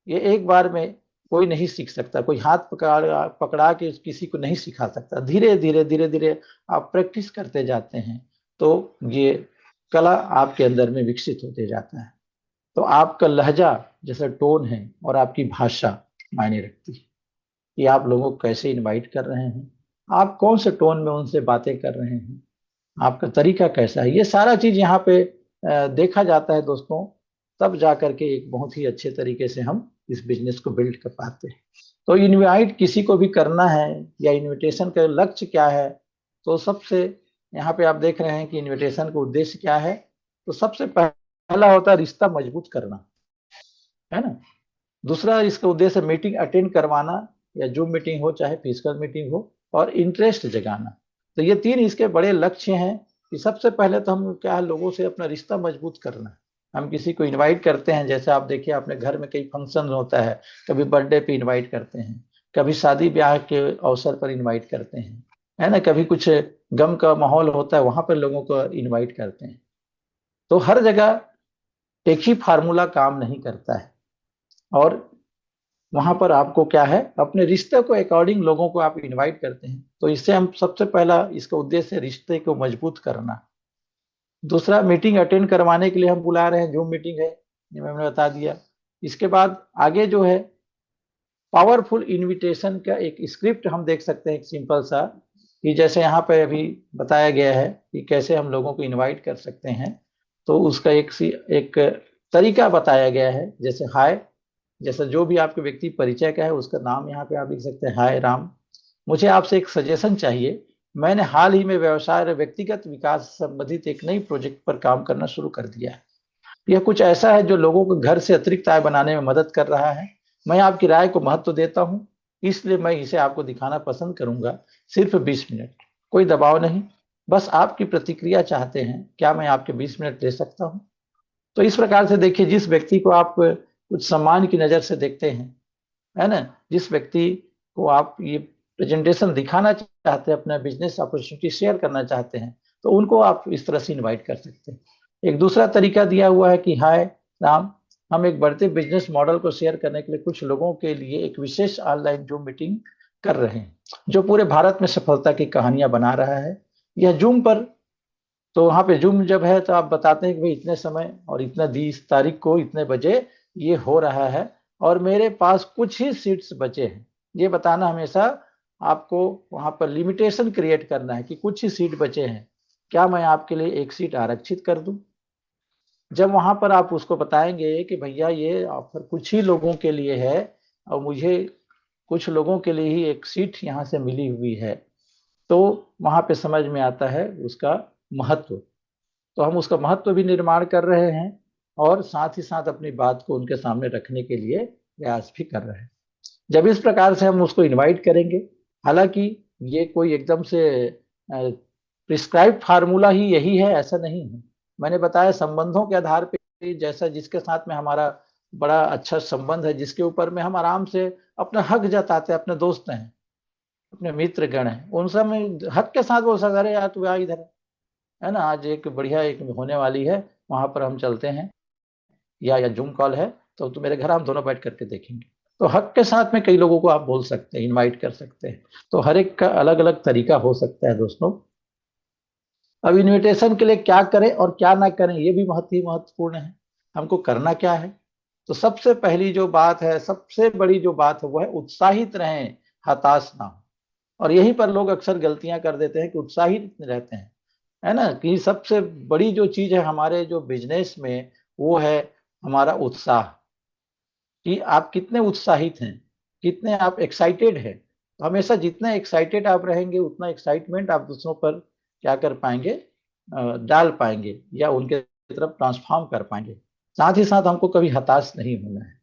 ये एक बार में कोई नहीं सीख सकता, कोई हाथ पकड़ा पकड़ा के किसी को नहीं सिखा सकता। धीरे धीरे आप प्रैक्टिस करते जाते हैं तो ये कला आपके अंदर में विकसित होते जाता है। तो आपका लहजा, जैसे टोन है, और आपकी भाषा मायने रखती है कि आप लोगों को कैसे इनवाइट कर रहे हैं, आप कौन से टोन में उनसे बातें कर रहे हैं, आपका तरीका कैसा है। ये सारा चीज यहाँ पे देखा जाता है दोस्तों, तब जा करके एक बहुत ही अच्छे तरीके से हम इस बिजनेस को बिल्ड कर पाते हैं। तो इनवाइट किसी को भी करना है या इनविटेशन का लक्ष्य क्या है, तो सबसे यहाँ पे आप देख रहे हैं कि इनविटेशन का उद्देश्य क्या है। तो सबसे पहला होता है रिश्ता मजबूत करना, है ना। दूसरा इसका उद्देश्य मीटिंग अटेंड करवाना, या जूम मीटिंग हो चाहे फिजिकल मीटिंग हो, और इंटरेस्ट जगाना। तो ये तीन इसके बड़े लक्ष्य हैं कि सबसे पहले तो हम क्या है, लोगों से अपना रिश्ता मजबूत करना है। हम किसी को इनवाइट करते हैं, जैसे आप देखिए अपने घर में कई फंक्शन होता है, कभी बर्थडे पे इनवाइट करते हैं, कभी शादी ब्याह के अवसर पर इनवाइट करते हैं, है ना, कभी कुछ गम का माहौल होता है वहां पर लोगों को इनवाइट करते हैं। तो हर जगह एक ही फार्मूला काम नहीं करता है, और वहां पर आपको क्या है, अपने रिश्ते को अकॉर्डिंग लोगों को आप इनवाइट करते हैं। तो इससे हम सबसे पहला इसका उद्देश्य है रिश्ते को मजबूत करना। दूसरा मीटिंग अटेंड करवाने के लिए हम बुला रहे हैं, जूम मीटिंग है, ये मैंने बता दिया। इसके बाद आगे जो है पावरफुल इनविटेशन का एक स्क्रिप्ट हम देख सकते हैं, एक सिंपल सा, कि जैसे यहाँ पे अभी बताया गया है कि कैसे हम लोगों को इनवाइट कर सकते हैं। तो उसका एक तरीका बताया गया है, जैसे हाय, जैसे जो भी आपके व्यक्ति परिचय का है उसका नाम यहाँ पे आप लिख सकते हैं, हाय राम, मुझे आपसे एक सजेशन चाहिए। मैंने हाल ही में व्यवसाय और व्यक्तिगत विकास से संबंधित एक नई प्रोजेक्ट पर काम करना शुरू कर दिया है। यह कुछ ऐसा है जो लोगों को घर से अतिरिक्त आय बनाने में मदद कर रहा है। मैं आपकी राय को महत्व देता हूँ, इसलिए मैं इसे आपको दिखाना पसंद करूंगा। सिर्फ 20 मिनट, कोई दबाव नहीं, बस आपकी प्रतिक्रिया चाहते हैं। क्या मैं आपके 20 मिनट दे सकता हूँ? तो इस प्रकार से देखिए, जिस व्यक्ति को आप कुछ सम्मान की नजर से देखते हैं, है ना, जिस व्यक्ति को आप ये प्रेजेंटेशन दिखाना चाहते हैं, अपना बिजनेस अपॉर्चुनिटी शेयर करना चाहते हैं, तो उनको आप इस तरह से इनवाइट कर सकते हैं। एक दूसरा तरीका दिया हुआ है कि हाय राम, हम एक बढ़ते बिजनेस मॉडल को शेयर करने के लिए कुछ लोगों के लिए एक विशेष ऑनलाइन जूम मीटिंग कर रहे हैं, जो पूरे भारत में सफलता की कहानियां बना रहा है। यह जूम पर, तो वहां पे जूम जब है तो आप बताते हैं कि भाई इतने समय और इतना 20 तारीख को इतने बजे ये हो रहा है, और मेरे पास कुछ ही सीट्स बचे हैं। ये बताना हमेशा आपको वहां पर लिमिटेशन क्रिएट करना है कि कुछ ही सीट बचे हैं, क्या मैं आपके लिए एक सीट आरक्षित कर दूं। जब वहां पर आप उसको बताएंगे कि भैया ये ऑफर कुछ ही लोगों के लिए है, और मुझे कुछ लोगों के लिए ही एक सीट यहाँ से मिली हुई है, तो वहां पे समझ में आता है उसका महत्व। तो हम उसका महत्व भी निर्माण कर रहे हैं, और साथ ही साथ अपनी बात को उनके सामने रखने के लिए प्रयास भी कर रहे हैं। जब इस प्रकार से हम उसको इनवाइट करेंगे, हालांकि ये कोई एकदम से प्रिस्क्राइब फार्मूला ही यही है ऐसा नहीं है। मैंने बताया संबंधों के आधार पे, जैसा जिसके साथ में हमारा बड़ा अच्छा संबंध है, जिसके ऊपर में हम आराम से अपना हक जताते हैं, अपने दोस्त हैं, अपने मित्र गण हैं, उन सब में हक के साथ बोल सकते, अरे यार तू आ इधर, है ना, आज एक बढ़िया एक होने वाली है, वहां पर हम चलते हैं, या जूम कॉल है, तो तू मेरे घर हम दोनों बैठ करके देखेंगे। तो हक के साथ में कई लोगों को आप बोल सकते हैं, इनवाइट कर सकते हैं। तो हर एक का अलग अलग तरीका हो सकता है दोस्तों। अब इनविटेशन के लिए क्या करें और क्या ना करें, ये भी बहुत ही महत्वपूर्ण है। हमको करना क्या है? तो सबसे पहली जो बात है, सबसे बड़ी जो बात है, वो है उत्साहित रहें, हताश ना हो। और यहीं पर लोग अक्सर गलतियां कर देते हैं कि उत्साहित रहते हैं, है ना, कि सबसे बड़ी जो चीज है हमारे जो बिजनेस में, वो है हमारा उत्साह, कि आप कितने उत्साहित हैं, कितने आप एक्साइटेड हैं। तो हमेशा जितने एक्साइटेड आप रहेंगे, उतना एक्साइटमेंट आप दूसरों पर क्या कर पाएंगे, डाल पाएंगे, या उनके तरफ ट्रांसफॉर्म कर पाएंगे। साथ ही साथ हमको कभी हताश नहीं होना है।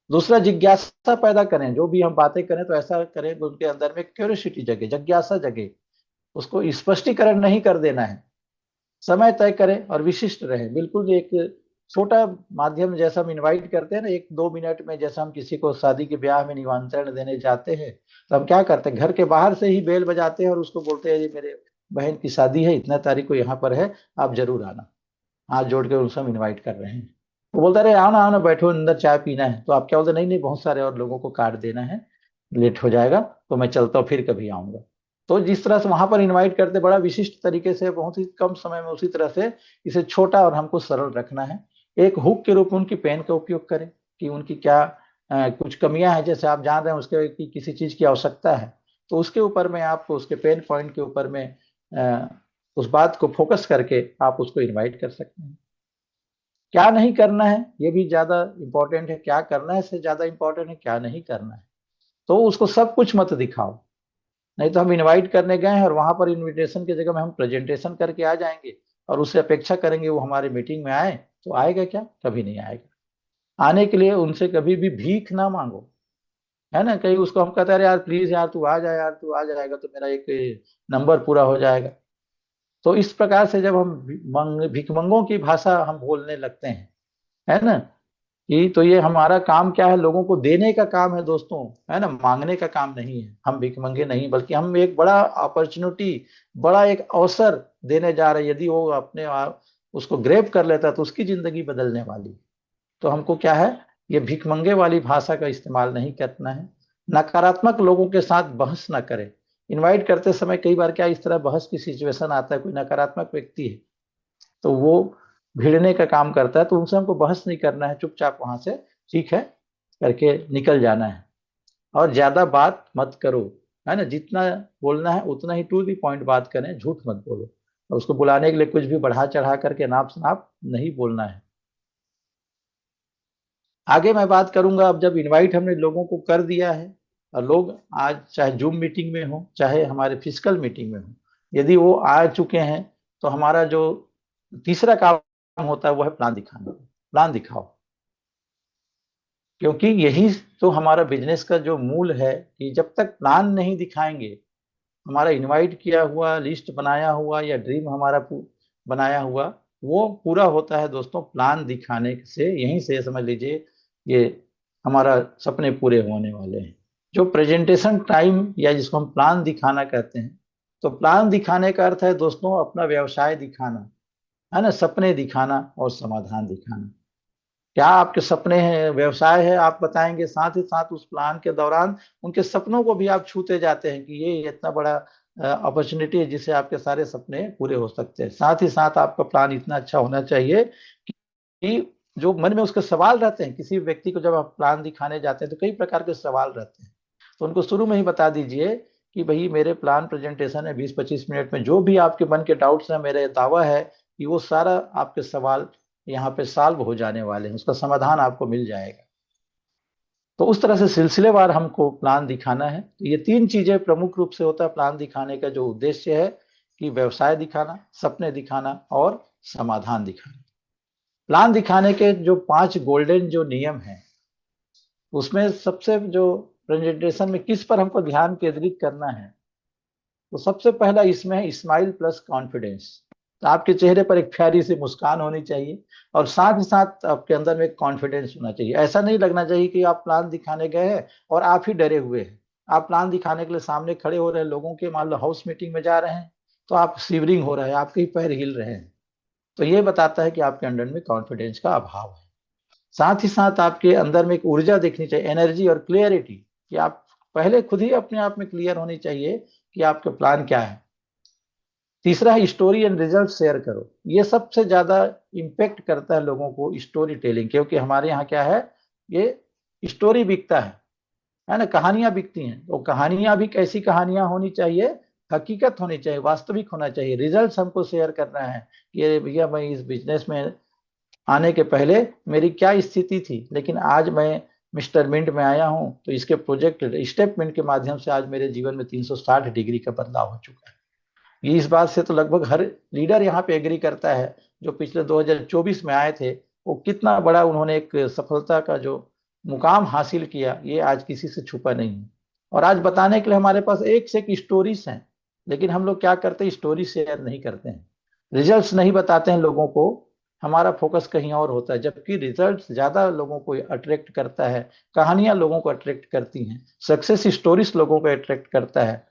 दूसरा, जिज्ञासा पैदा करें, जो भी हम बातें करें तो ऐसा करें कि उनके अंदर में क्यूरियोसिटी जगे, जिज्ञासा जगे। उसको स्पष्टीकरण नहीं कर देना है। समय तय करें और विशिष्ट रहें, बिल्कुल एक छोटा माध्यम, जैसा हम इनवाइट करते हैं ना 1-2 मिनट में, जैसा हम किसी को शादी के ब्याह में निमंत्रण देने जाते हैं, तो हम क्या करते हैं, घर के बाहर से ही बेल बजाते हैं और उसको बोलते हैं ये मेरे बहन की शादी है, इतना तारीख को यहाँ पर है, आप जरूर आना। हाथ जोड़ के उनसे हम इन्वाइट कर रहे हैं। वो बोलता रहे आओ ना बैठो, अंदर चाय पीना है। तो आप क्या बोलते, नहीं नहीं बहुत सारे और लोगों को कार्ड देना है, लेट हो जाएगा, तो मैं चलता हूँ, फिर कभी आऊंगा। तो जिस तरह से वहां पर इनवाइट करते, बड़ा विशिष्ट तरीके से, बहुत ही कम समय में, उसी तरह से इसे छोटा और हमको सरल रखना है। एक हुक के रूप में उनकी पेन का उपयोग करें, कि उनकी क्या कुछ कमियां हैं, जैसे आप जान रहे हैं उसके की किसी चीज की आवश्यकता है, तो उसके ऊपर में आपको, उसके पेन पॉइंट के ऊपर में उस बात को फोकस करके आप उसको इनवाइट कर सकते हैं। क्या नहीं करना है ये भी ज्यादा इंपॉर्टेंट है, क्या करना है से ज्यादा इंपॉर्टेंट है क्या नहीं करना है। तो उसको सब कुछ मत दिखाओ, नहीं तो हम इनवाइट करने गए हैं और वहां पर इनविटेशन की जगह में हम प्रेजेंटेशन करके आ जाएंगे और उससे अपेक्षा करेंगे वो हमारे मीटिंग में आए, तो आएगा क्या? कभी नहीं आएगा। आने के लिए उनसे कभी भी भीख ना मांगो, है ना। कहीं उसको हम कहते हैं, अरे यार प्लीज यार तू आ जा, यार तू आ जाएगा तो मेरा एक नंबर पूरा हो जाएगा। तो इस प्रकार से जब हम भिखमंगों की भाषा हम बोलने लगते हैं, है ना, कि तो ये हमारा काम क्या है, लोगों को देने का काम है दोस्तों, है ना, मांगने का काम नहीं है। हम भिखमंगे नहीं, बल्कि हम एक बड़ा अपॉर्चुनिटी, बड़ा एक अवसर देने जा रहे हैं। यदि वो अपने आप उसको ग्रैब कर लेता है तो उसकी जिंदगी बदलने वाली। तो हमको क्या है, ये भिखमंगे वाली भाषा का इस्तेमाल नहीं करना है। नकारात्मक लोगों के साथ बहस ना करें। इनवाइट करते समय कई बार क्या इस तरह बहस की सिचुएशन आता है, कोई नकारात्मक व्यक्ति है तो वो भिड़ने का काम करता है, तो उनसे हमको बहस नहीं करना है, चुपचाप वहां से ठीक है करके निकल जाना है। और ज्यादा बात मत करो, है ना, जितना बोलना है उतना ही टू दी पॉइंट बात करें, झूठ मत बोलो। और उसको बुलाने के लिए कुछ भी बढ़ा चढ़ा करके नाप शनाप नहीं बोलना है। आगे मैं बात करूंगा, अब जब इनवाइट हमने लोगों को कर दिया है और लोग आज चाहे जूम मीटिंग में हो चाहे हमारे फिजिकल मीटिंग में हो, यदि वो आ चुके हैं, तो हमारा जो तीसरा काम होता है वो है प्लान दिखाना। प्लान दिखाओ, क्योंकि यही तो हमारा बिजनेस का जो मूल है कि जब तक प्लान नहीं दिखाएंगे, हमारा इनवाइट किया हुआ, लिस्ट बनाया हुआ या ड्रीम हमारा बनाया हुआ वो पूरा होता है दोस्तों प्लान दिखाने से। यहीं से समझ लीजिए ये हमारा सपने पूरे होने वाले हैं। जो प्रेजेंटेशन टाइम या जिसको हम प्लान दिखाना कहते हैं, तो प्लान दिखाने का अर्थ है दोस्तों अपना व्यवसाय दिखाना, है ना, सपने दिखाना और समाधान दिखाना। क्या आपके सपने हैं, व्यवसाय है, आप बताएंगे, साथ ही साथ उस प्लान के दौरान उनके सपनों को भी आप छूते जाते हैं कि ये इतना बड़ा अपॉर्चुनिटी है जिससे आपके सारे सपने पूरे हो सकते हैं। साथ ही साथ आपका प्लान इतना अच्छा होना चाहिए कि जो मन में उसके सवाल रहते हैं, किसी व्यक्ति को जब आप प्लान दिखाने जाते हैं तो कई प्रकार के सवाल रहते हैं, तो उनको शुरू में ही बता दीजिए कि भाई मेरे प्लान प्रेजेंटेशन है 20-25 मिनट में, जो भी आपके मन के डाउट्स हैं, मेरा दावा है कि वो सारा आपके सवाल यहाँ पे सॉल्व हो जाने वाले हैं, उसका समाधान आपको मिल जाएगा। तो उस तरह से सिलसिलेवार हमको प्लान दिखाना है। तो ये तीन चीजें प्रमुख रूप से होता है प्लान दिखाने का जो उद्देश्य है, कि व्यवसाय दिखाना, सपने दिखाना और समाधान दिखाना। प्लान दिखाने के जो 5 गोल्डन जो नियम हैं, उसमें सबसे जो प्रेजेंटेशन में किस पर हमको ध्यान केंद्रित करना है, तो सबसे पहला इसमें है स्माइल प्लस कॉन्फिडेंस। तो आपके चेहरे पर एक प्यारी सी मुस्कान होनी चाहिए और साथ ही साथ आपके अंदर में एक कॉन्फिडेंस होना चाहिए। ऐसा नहीं लगना चाहिए कि आप प्लान दिखाने गए हैं और आप ही डरे हुए हैं। आप प्लान दिखाने के लिए सामने खड़े हो रहे हैं लोगों के, मान लो हाउस मीटिंग में जा रहे हैं, तो आप शिवरिंग हो रहे हैं, आपके ही पैर हिल रहे हैं, तो ये बताता है कि आपके अंदर में कॉन्फिडेंस का अभाव है। साथ ही साथ आपके अंदर में एक ऊर्जा दिखनी चाहिए, एनर्जी और क्लियरिटी, कि आप पहले खुद ही अपने आप में क्लियर होनी चाहिए कि आपका प्लान क्या है। तीसरा है स्टोरी एंड रिजल्ट शेयर करो। ये सबसे ज्यादा इम्पेक्ट करता है लोगों को, स्टोरी टेलिंग, क्योंकि हमारे यहाँ क्या है, ये स्टोरी बिकता है ना, कहानियां बिकती हैं। तो कहानियां भी कैसी कहानियां होनी चाहिए, हकीकत होनी चाहिए, वास्तविक होना चाहिए। रिजल्ट्स हमको शेयर करना है कि अरे भैया मैं इस बिजनेस में आने के पहले मेरी क्या स्थिति थी, लेकिन आज मैं मिस्टर मिंट में आया हूं तो इसके प्रोजेक्ट स्टेटमेंट के माध्यम से आज मेरे जीवन में 360 डिग्री का बदलाव हो चुका है। ये इस बात से तो लगभग हर लीडर यहाँ पे एग्री करता है। जो पिछले 2024 में आए थे, वो कितना बड़ा उन्होंने एक सफलता का जो मुकाम हासिल किया, ये आज किसी से छुपा नहीं है। और आज बताने के लिए हमारे पास एक से एक स्टोरीज हैं, लेकिन हम लोग क्या करते हैं, स्टोरी शेयर नहीं करते हैं, रिजल्ट्स नहीं बताते हैं लोगों को। हमारा फोकस कहीं और होता है, जबकि रिजल्ट्स ज्यादा लोगों को अट्रैक्ट करता है, कहानियां लोगों को अट्रैक्ट करती हैं, सक्सेस स्टोरीज लोगों को अट्रैक्ट करता है।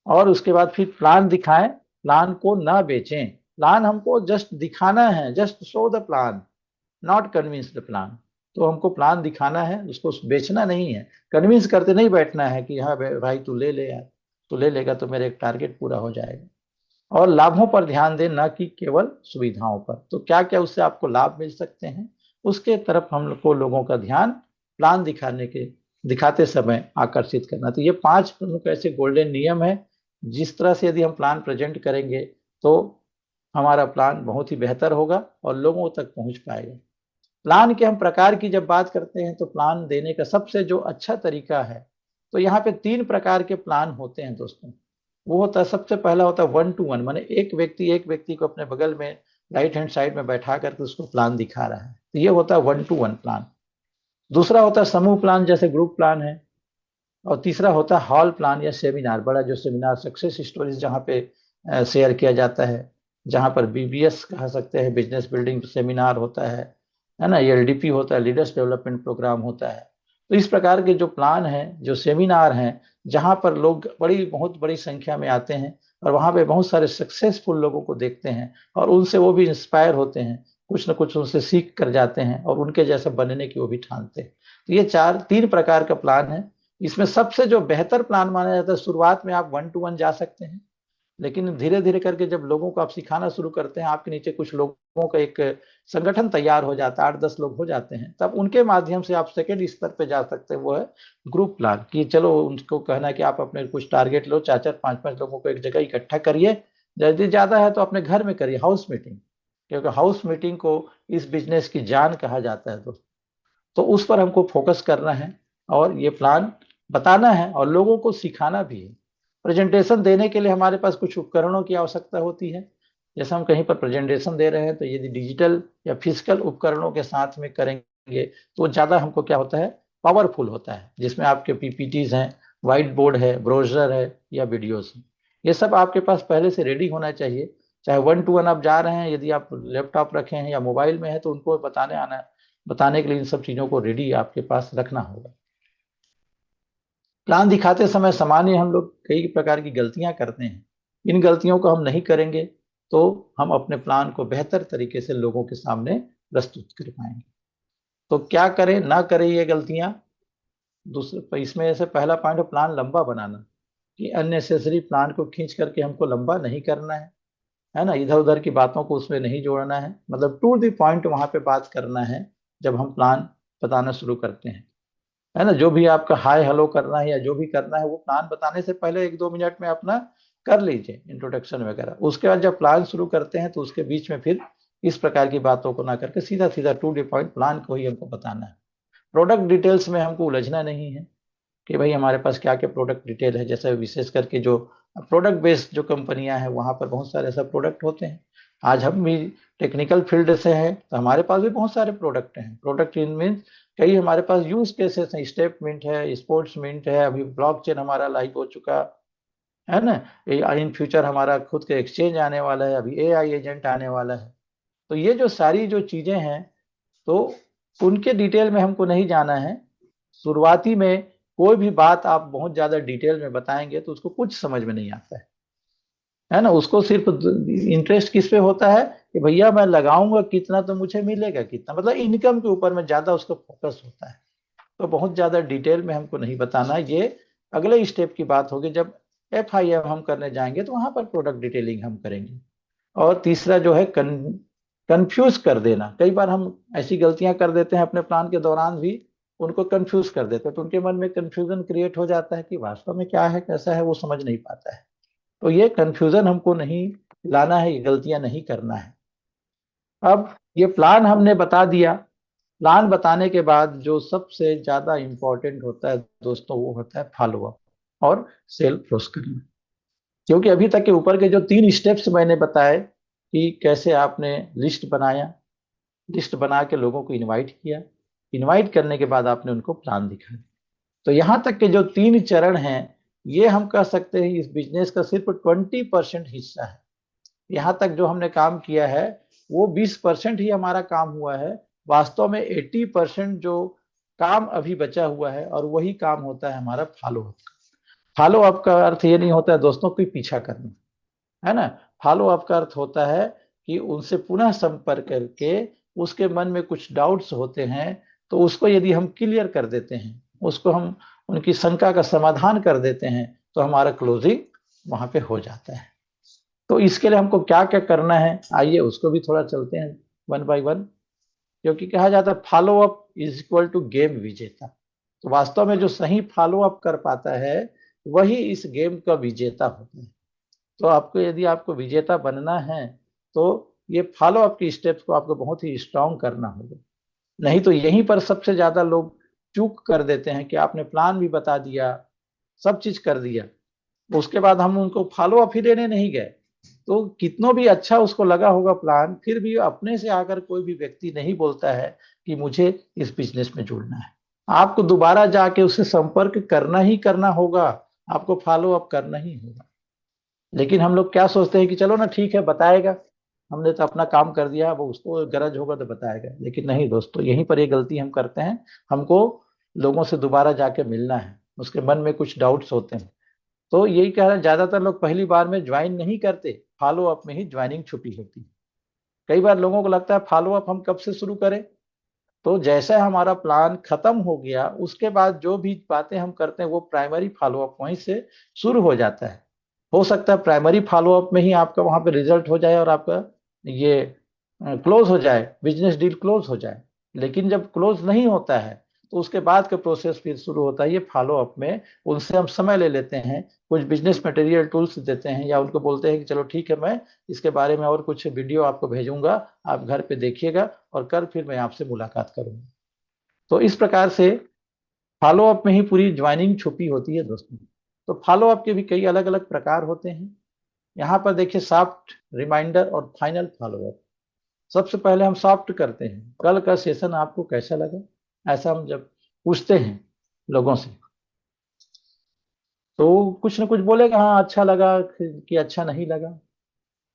और उसके बाद फिर प्लान दिखाएं, प्लान को ना बेचें। प्लान हमको जस्ट दिखाना है, just show the plan, not convince the plan. तो हमको प्लान दिखाना है, उसको बेचना नहीं है, कन्विंस करते नहीं बैठना है कि हाँ भाई तू ले ले यार, तू ले लेगा तो मेरा एक टारगेट पूरा हो जाएगा। और लाभों पर ध्यान दें, ना कि केवल सुविधाओं पर। तो क्या क्या उससे आपको लाभ मिल सकते हैं, उसके तरफ हम लोग को लोगों का ध्यान प्लान दिखाते समय आकर्षित करना। तो ये 5 प्रमुख ऐसे गोल्डन नियम है, जिस तरह से यदि हम प्लान प्रेजेंट करेंगे तो हमारा प्लान बहुत ही बेहतर होगा और लोगों तक पहुंच पाएगा। प्लान के हम प्रकार की जब बात करते हैं तो प्लान देने का सबसे जो अच्छा तरीका है, तो यहाँ पे 3 प्रकार के प्लान होते हैं दोस्तों। वो होता है, सबसे पहला होता है 1-to-1, माने एक व्यक्ति को अपने बगल में राइट हैंड साइड में बैठा करके उसको प्लान दिखा रहा है, तो ये होता है 1-to-1 प्लान। दूसरा होता है समूह प्लान, जैसे ग्रुप प्लान है। और तीसरा होता है हॉल प्लान या सेमिनार, बड़ा जो सेमिनार सक्सेस स्टोरीज जहाँ पे शेयर किया जाता है, जहाँ पर बीबीएस कह सकते हैं, बिजनेस बिल्डिंग सेमिनार होता है ना, एलडीपी होता है, लीडर्स डेवलपमेंट प्रोग्राम होता है। तो इस प्रकार के जो प्लान हैं, जो सेमिनार हैं, जहाँ पर लोग बहुत बड़ी संख्या में आते हैं और वहाँ पे बहुत सारे सक्सेसफुल लोगों को देखते हैं और उनसे वो भी इंस्पायर होते हैं, कुछ ना कुछ उनसे सीख कर जाते हैं और उनके जैसा बनने की वो भी ठानते हैं। तो ये 3 प्रकार का प्लान है। इसमें सबसे जो बेहतर प्लान माना जाता है, शुरुआत में आप 1-to-1 जा सकते हैं, लेकिन धीरे धीरे करके जब लोगों को आप सिखाना शुरू करते हैं, आपके नीचे कुछ लोगों का एक संगठन तैयार हो जाता है, 8-10 लोग हो जाते हैं, तब उनके माध्यम से आप सेकेंड स्तर पे जा सकते हैं। वो है ग्रुप प्लान, कि चलो उनको कहना है कि आप अपने कुछ टारगेट लो, 4-4 5-5 लोगों को एक जगह इकट्ठा करिए, यदि ज्यादा है तो अपने घर में करिए हाउस मीटिंग, क्योंकि हाउस मीटिंग को इस बिजनेस की जान कहा जाता है दोस्तों। तो उस पर हमको फोकस करना है और ये प्लान बताना है और लोगों को सिखाना भी है। प्रेजेंटेशन देने के लिए हमारे पास कुछ उपकरणों की आवश्यकता होती है। जैसे हम कहीं पर प्रेजेंटेशन दे रहे हैं, तो यदि डिजिटल या फिजिकल उपकरणों के साथ में करेंगे तो ज़्यादा हमको क्या होता है, पावरफुल होता है, जिसमें आपके पीपीटीज हैं, व्हाइट बोर्ड है, ब्रोशर है या वीडियोस हैं। ये सब आपके पास पहले से रेडी होना चाहिए। चाहे 1-to-1 आप जा रहे हैं, यदि आप लैपटॉप रखे हैं या मोबाइल में है, तो उनको बताने के लिए इन सब चीजों को रेडी आपके पास रखना होगा। प्लान दिखाते समय सामान्य हम लोग कई प्रकार की गलतियां करते हैं। इन गलतियों को हम नहीं करेंगे तो हम अपने प्लान को बेहतर तरीके से लोगों के सामने प्रस्तुत कर पाएंगे। तो क्या करें ना करें ये गलतियां। दूसरे इसमें से पहला पॉइंट है प्लान लंबा बनाना, कि अननेसेसरी प्लान को खींच करके हमको लंबा नहीं करना है ना, इधर उधर की बातों को उसमें नहीं जोड़ना है, मतलब टू द पॉइंट वहां पे बात करना है जब हम प्लान बताना शुरू करते हैं, है ना। जो भी आपका हाय हेलो करना है या जो भी करना है, वो प्लान बताने से पहले 1-2 मिनट में अपना कर लीजिए इंट्रोडक्शन वगैरह। उसके बाद जब प्लान शुरू करते हैं तो उसके बीच में फिर इस प्रकार की बातों को ना करके सीधा सीधा टू द पॉइंट प्लान को ही हमको बताना है। प्रोडक्ट डिटेल्स में हमको उलझना नहीं है कि भाई हमारे पास क्या क्या प्रोडक्ट डिटेल है। जैसे विशेष करके जो प्रोडक्ट बेस्ड जो कंपनियां हैं, वहां पर बहुत सारे ऐसा प्रोडक्ट होते हैं। आज हम भी टेक्निकल फील्ड से हैं तो हमारे पास भी बहुत सारे प्रोडक्ट हैं। प्रोडक्ट इन मीन्स कई हमारे पास यूज केसेस हैं, स्टेप मिंट है, स्पोर्ट्स मिंट है, अभी ब्लॉकचेन हमारा लाइव हो चुका है ना। इन फ्यूचर हमारा खुद का एक्सचेंज आने वाला है, अभी एआई एजेंट आने वाला है। तो ये जो सारी जो चीजें हैं, तो उनके डिटेल में हमको नहीं जाना है। शुरुआती में कोई भी बात आप बहुत ज्यादा डिटेल में बताएंगे तो उसको कुछ समझ में नहीं आता है ना। उसको सिर्फ इंटरेस्ट किस पे होता है कि भैया मैं लगाऊंगा कितना तो मुझे मिलेगा कितना, मतलब इनकम के ऊपर में ज्यादा उसका फोकस होता है। तो बहुत ज्यादा डिटेल में हमको नहीं बताना। ये अगले स्टेप की बात होगी, जब FIM हम करने जाएंगे तो वहां पर प्रोडक्ट डिटेलिंग हम करेंगे। और तीसरा जो है कंफ्यूज कर देना। कई बार हम ऐसी गलतियां कर देते हैं अपने प्लान के दौरान भी, उनको कंफ्यूज कर देते हैं, तो उनके मन में कंफ्यूजन क्रिएट हो जाता है कि वास्तव में क्या है कैसा है, वो समझ नहीं पाता है। तो ये कंफ्यूजन हमको नहीं लाना है, ये गलतियां नहीं करना है। अब ये प्लान हमने बता दिया। प्लान बताने के बाद जो सबसे ज्यादा इंपॉर्टेंट होता है दोस्तों, वो होता है फॉलो अप और सेल क्लोज करना। क्योंकि अभी तक के ऊपर के जो 3 स्टेप्स मैंने बताए कि कैसे आपने लिस्ट बनाया, लिस्ट बना के लोगों को इनवाइट किया, इनवाइट करने के बाद आपने उनको प्लान दिखाया, तो यहाँ तक के जो 3 चरण हैं, ये हम कह सकते हैं इस बिजनेस का सिर्फ 20% हिस्सा है। यहाँ तक जो हमने काम किया है वो 20% ही हमारा काम हुआ है। वास्तव में 80% जो काम अभी बचा हुआ है, और वही काम होता है हमारा फॉलो अप। फॉलो अप का अर्थ ये नहीं होता है दोस्तों कोई पीछा करना, है ना। फॉलो अप का अर्थ होता है कि उनसे पुनः संपर्क करके उसके मन में कुछ डाउट्स होते हैं, तो उसको यदि हम क्लियर कर देते हैं, उसको हम उनकी शंका का समाधान कर देते हैं, तो हमारा क्लोजिंग वहां पे हो जाता है। तो इसके लिए हमको क्या क्या करना है, आइए उसको भी थोड़ा चलते हैं वन बाय वन। क्योंकि कहा जाता है follow up is equal to game विजेता। तो वास्तव में जो सही फॉलो अप कर पाता है वही इस गेम का विजेता होता है। तो आपको यदि आपको विजेता बनना है तो ये फॉलो अप की स्टेप्स को आपको बहुत ही स्ट्रांग करना होगा। नहीं तो यहीं पर सबसे ज्यादा लोग चूक कर देते हैं कि आपने प्लान भी बता दिया, सब चीज कर दिया, उसके बाद हम उनको फॉलो अप ही देने नहीं गए, तो कितनों भी अच्छा उसको लगा होगा प्लान, फिर भी अपने से आकर कोई भी व्यक्ति नहीं बोलता है कि मुझे इस बिजनेस में जुड़ना है। आपको दोबारा जाके उससे संपर्क करना ही करना होगा, आपको फॉलो अप करना ही होगा। लेकिन हम लोग क्या सोचते हैं कि चलो ना ठीक है, बताएगा, हमने तो अपना काम कर दिया, वो उसको गरज होगा तो बताएगा। लेकिन नहीं दोस्तों, यहीं पर ये गलती हम करते हैं। हमको लोगों से दोबारा जाके मिलना है, उसके मन में कुछ डाउट्स होते हैं, तो यही कह रहे हैं, ज्यादातर लोग पहली बार में ज्वाइन नहीं करते, फॉलो अप में ही ज्वाइनिंग छुपी होती है। कई बार लोगों को लगता है फॉलो अप हम कब से शुरू करें, तो जैसे हमारा प्लान खत्म हो गया उसके बाद जो भी बातें हम करते हैं वो प्राइमरी फॉलो अप वहीं से शुरू हो जाता है। हो सकता है प्राइमरी फॉलो अप में ही आपका वहां पे रिजल्ट हो जाए और आपका ये क्लोज हो जाए, बिजनेस डील क्लोज हो जाए। लेकिन जब क्लोज नहीं होता है तो उसके बाद का प्रोसेस फिर शुरू होता है ये फॉलो अप में। उनसे हम समय ले लेते हैं, कुछ बिजनेस मटेरियल टूल्स देते हैं, या उनको बोलते हैं कि चलो ठीक है, मैं इसके बारे में और कुछ वीडियो आपको भेजूंगा, आप घर पे देखिएगा और कल फिर मैं आपसे मुलाकात करूंगा। तो इस प्रकार से फॉलो अप में ही पूरी ज्वाइनिंग छुपी होती है दोस्तों। तो फॉलो अप के भी कई अलग अलग प्रकार होते हैं। यहाँ पर देखिए, सॉफ्ट रिमाइंडर और फाइनल फॉलो अप। सबसे पहले हम सॉफ्ट करते हैं, कल का सेशन आपको कैसा लगा, ऐसा हम जब पूछते हैं लोगों से, तो कुछ ना कुछ बोलेगा, हाँ अच्छा लगा कि अच्छा नहीं लगा,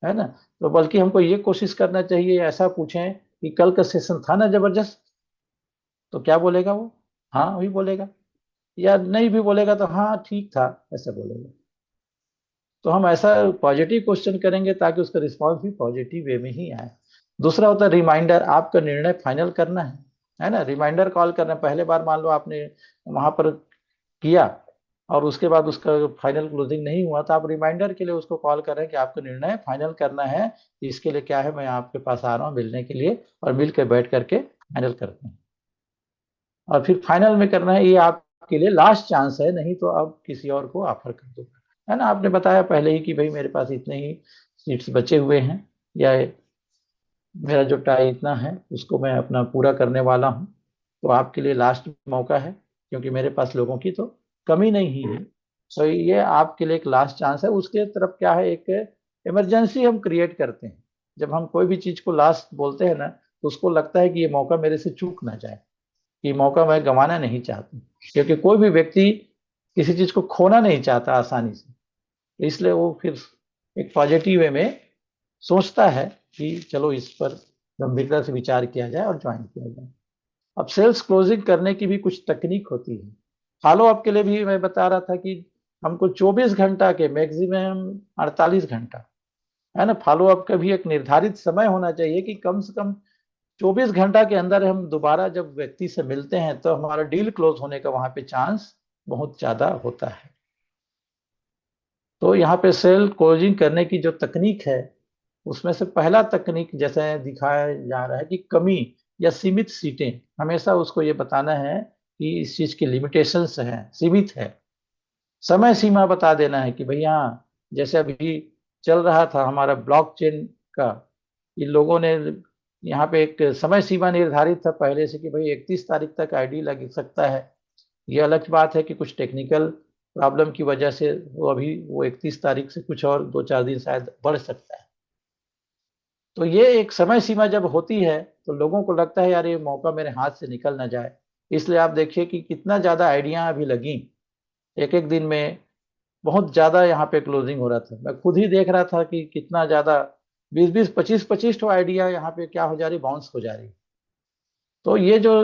है ना। तो बल्कि हमको ये कोशिश करना चाहिए, ऐसा पूछें कि कल का सेशन था ना जबरदस्त, तो क्या बोलेगा वो, हाँ वही बोलेगा। या नहीं भी बोलेगा तो हाँ ठीक था, ऐसा बोलेगा। तो हम ऐसा पॉजिटिव क्वेश्चन करेंगे ताकि उसका रिस्पॉन्स भी पॉजिटिव वे में ही आए। दूसरा होता है रिमाइंडर, आपका निर्णय फाइनल करना है ना। रिमाइंडर कॉल करना, पहले बार मान लो आपने वहां पर किया और उसके बाद उसका फाइनल क्लोजिंग नहीं हुआ, तो आप रिमाइंडर के लिए उसको कॉल कर रहे हैं कि आपको निर्णय फाइनल करना है, इसके लिए क्या है, मैं आपके पास आ रहा हूँ मिलने के लिए, और मिल के बैठ करके फाइनल करते हैं। और फिर फाइनल में करना है, ये आपके लिए लास्ट चांस है, नहीं तो अब किसी और को ऑफर कर दो, है ना। आपने बताया पहले ही कि भाई मेरे पास इतने ही सीट्स बचे हुए हैं, या मेरा जो टाई इतना है उसको मैं अपना पूरा करने वाला हूँ, तो आपके लिए लास्ट मौका है, क्योंकि मेरे पास लोगों की तो कमी नहीं है। तो ये आपके लिए एक लास्ट चांस है। उसके तरफ क्या है, एक इमरजेंसी हम क्रिएट करते हैं। जब हम कोई भी चीज को लास्ट बोलते हैं ना, तो उसको लगता है कि ये मौका मेरे से चूक ना जाए, कि मौका मैं गंवाना नहीं चाहती, क्योंकि कोई भी व्यक्ति किसी चीज को खोना नहीं चाहता आसानी से। इसलिए वो फिर एक पॉजिटिव वे में सोचता है कि चलो इस पर गंभीरता से विचार किया जाए और ज्वाइन किया जाए। अब सेल्स क्लोजिंग करने की भी कुछ तकनीक होती है। फॉलो अप के लिए भी मैं बता रहा था कि हमको 24 घंटा के मैक्सिमम 48 घंटा, है ना, फॉलो अप का भी एक निर्धारित समय होना चाहिए कि कम से कम 24 घंटा के अंदर हम दोबारा जब व्यक्ति से मिलते हैं तो हमारा डील क्लोज होने का वहां पे चांस बहुत ज्यादा होता है। तो यहाँ पे सेल क्लोजिंग करने की जो तकनीक है, उसमें से पहला तकनीक जैसे दिखाया जा रहा है कि कमी या सीमित सीटें, हमेशा उसको ये बताना है कि इस चीज की लिमिटेशंस है, सीमित है। समय सीमा बता देना है कि भैया, जैसे अभी चल रहा था हमारा ब्लॉकचेन का, इन लोगों ने यहाँ पे एक समय सीमा निर्धारित था पहले से कि भाई 31 तारीख तक आईडी लग सकता है। ये अलग बात है कि कुछ टेक्निकल प्रॉब्लम की वजह से वो अभी वो 31 तारीख से कुछ और 2-4 दिन शायद बढ़ सकता है। तो ये एक समय सीमा जब होती है तो लोगों को लगता है यार ये मौका मेरे हाथ से निकल ना जाए। इसलिए आप देखिए कि कितना ज्यादा आइडिया अभी लगी, एक एक दिन में बहुत ज्यादा यहाँ पे क्लोजिंग हो रहा था। मैं खुद ही देख रहा था कि कितना ज्यादा, 20-20 25-25 तो आइडिया यहाँ पे क्या हो जा रही, बाउंस हो जा रही। तो ये जो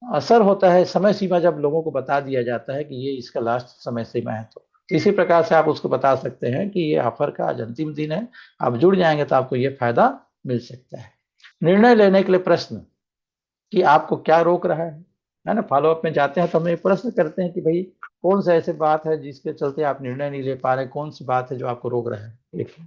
असर होता है समय सीमा, जब लोगों को बता दिया जाता है कि ये इसका लास्ट समय सीमा है, तो इसी प्रकार से आप उसको बता सकते हैं कि ये ऑफर का आज अंतिम दिन है, आप जुड़ जाएंगे तो आपको ये फायदा मिल सकता है। निर्णय लेने के लिए प्रश्न, कि आपको क्या रोक रहा है ना। फॉलो अप में जाते हैं तो हम एक प्रश्न करते हैं कि भाई कौन सा ऐसे बात है जिसके चलते आप निर्णय नहीं ले पा रहे, कौन सी बात है जो आपको रोक रहा है, देखिए।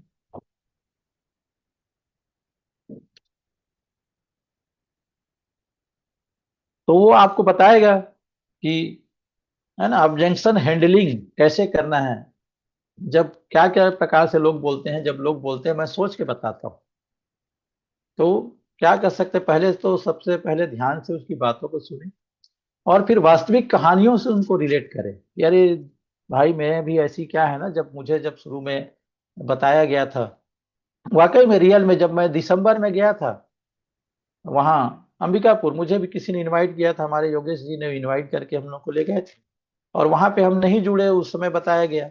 तो वो आपको बताएगा कि, है ना, ऑब्जेक्शन हैंडलिंग कैसे करना है। जब क्या क्या प्रकार से लोग बोलते हैं, जब लोग बोलते हैं मैं सोच के बताता हूँ। तो क्या कर सकते हैं, पहले तो सबसे पहले ध्यान से उसकी बातों को सुने और फिर वास्तविक कहानियों से उनको रिलेट करें कि अरे भाई मैं भी ऐसी क्या है ना, जब मुझे जब शुरू में बताया गया था, वाकई में रियल में जब मैं दिसंबर में गया था वहाँ अंबिकापुर, मुझे भी किसी ने इनवाइट किया था, हमारे योगेश जी ने इनवाइट करके हम लोग को ले गए थे और वहां पे हम नहीं जुड़े, उस समय बताया गया।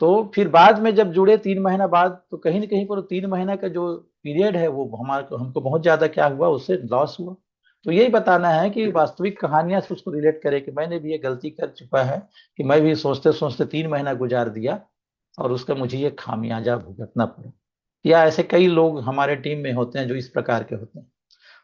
तो फिर बाद में जब जुड़े 3 महीना बाद, तो कहीं ना कहीं पर 3 महीना का जो पीरियड है वो हमारे हमको बहुत ज्यादा क्या हुआ, उससे लॉस हुआ। तो यही बताना है कि वास्तविक कहानियां से उसको रिलेट करे कि मैंने भी ये गलती कर चुका है कि मैं भी सोचते सोचते 3 महीना गुजार दिया और उसका मुझे ये खामियाजा भुगतना पड़ा। या ऐसे कई लोग हमारे टीम में होते हैं जो इस प्रकार के होते हैं।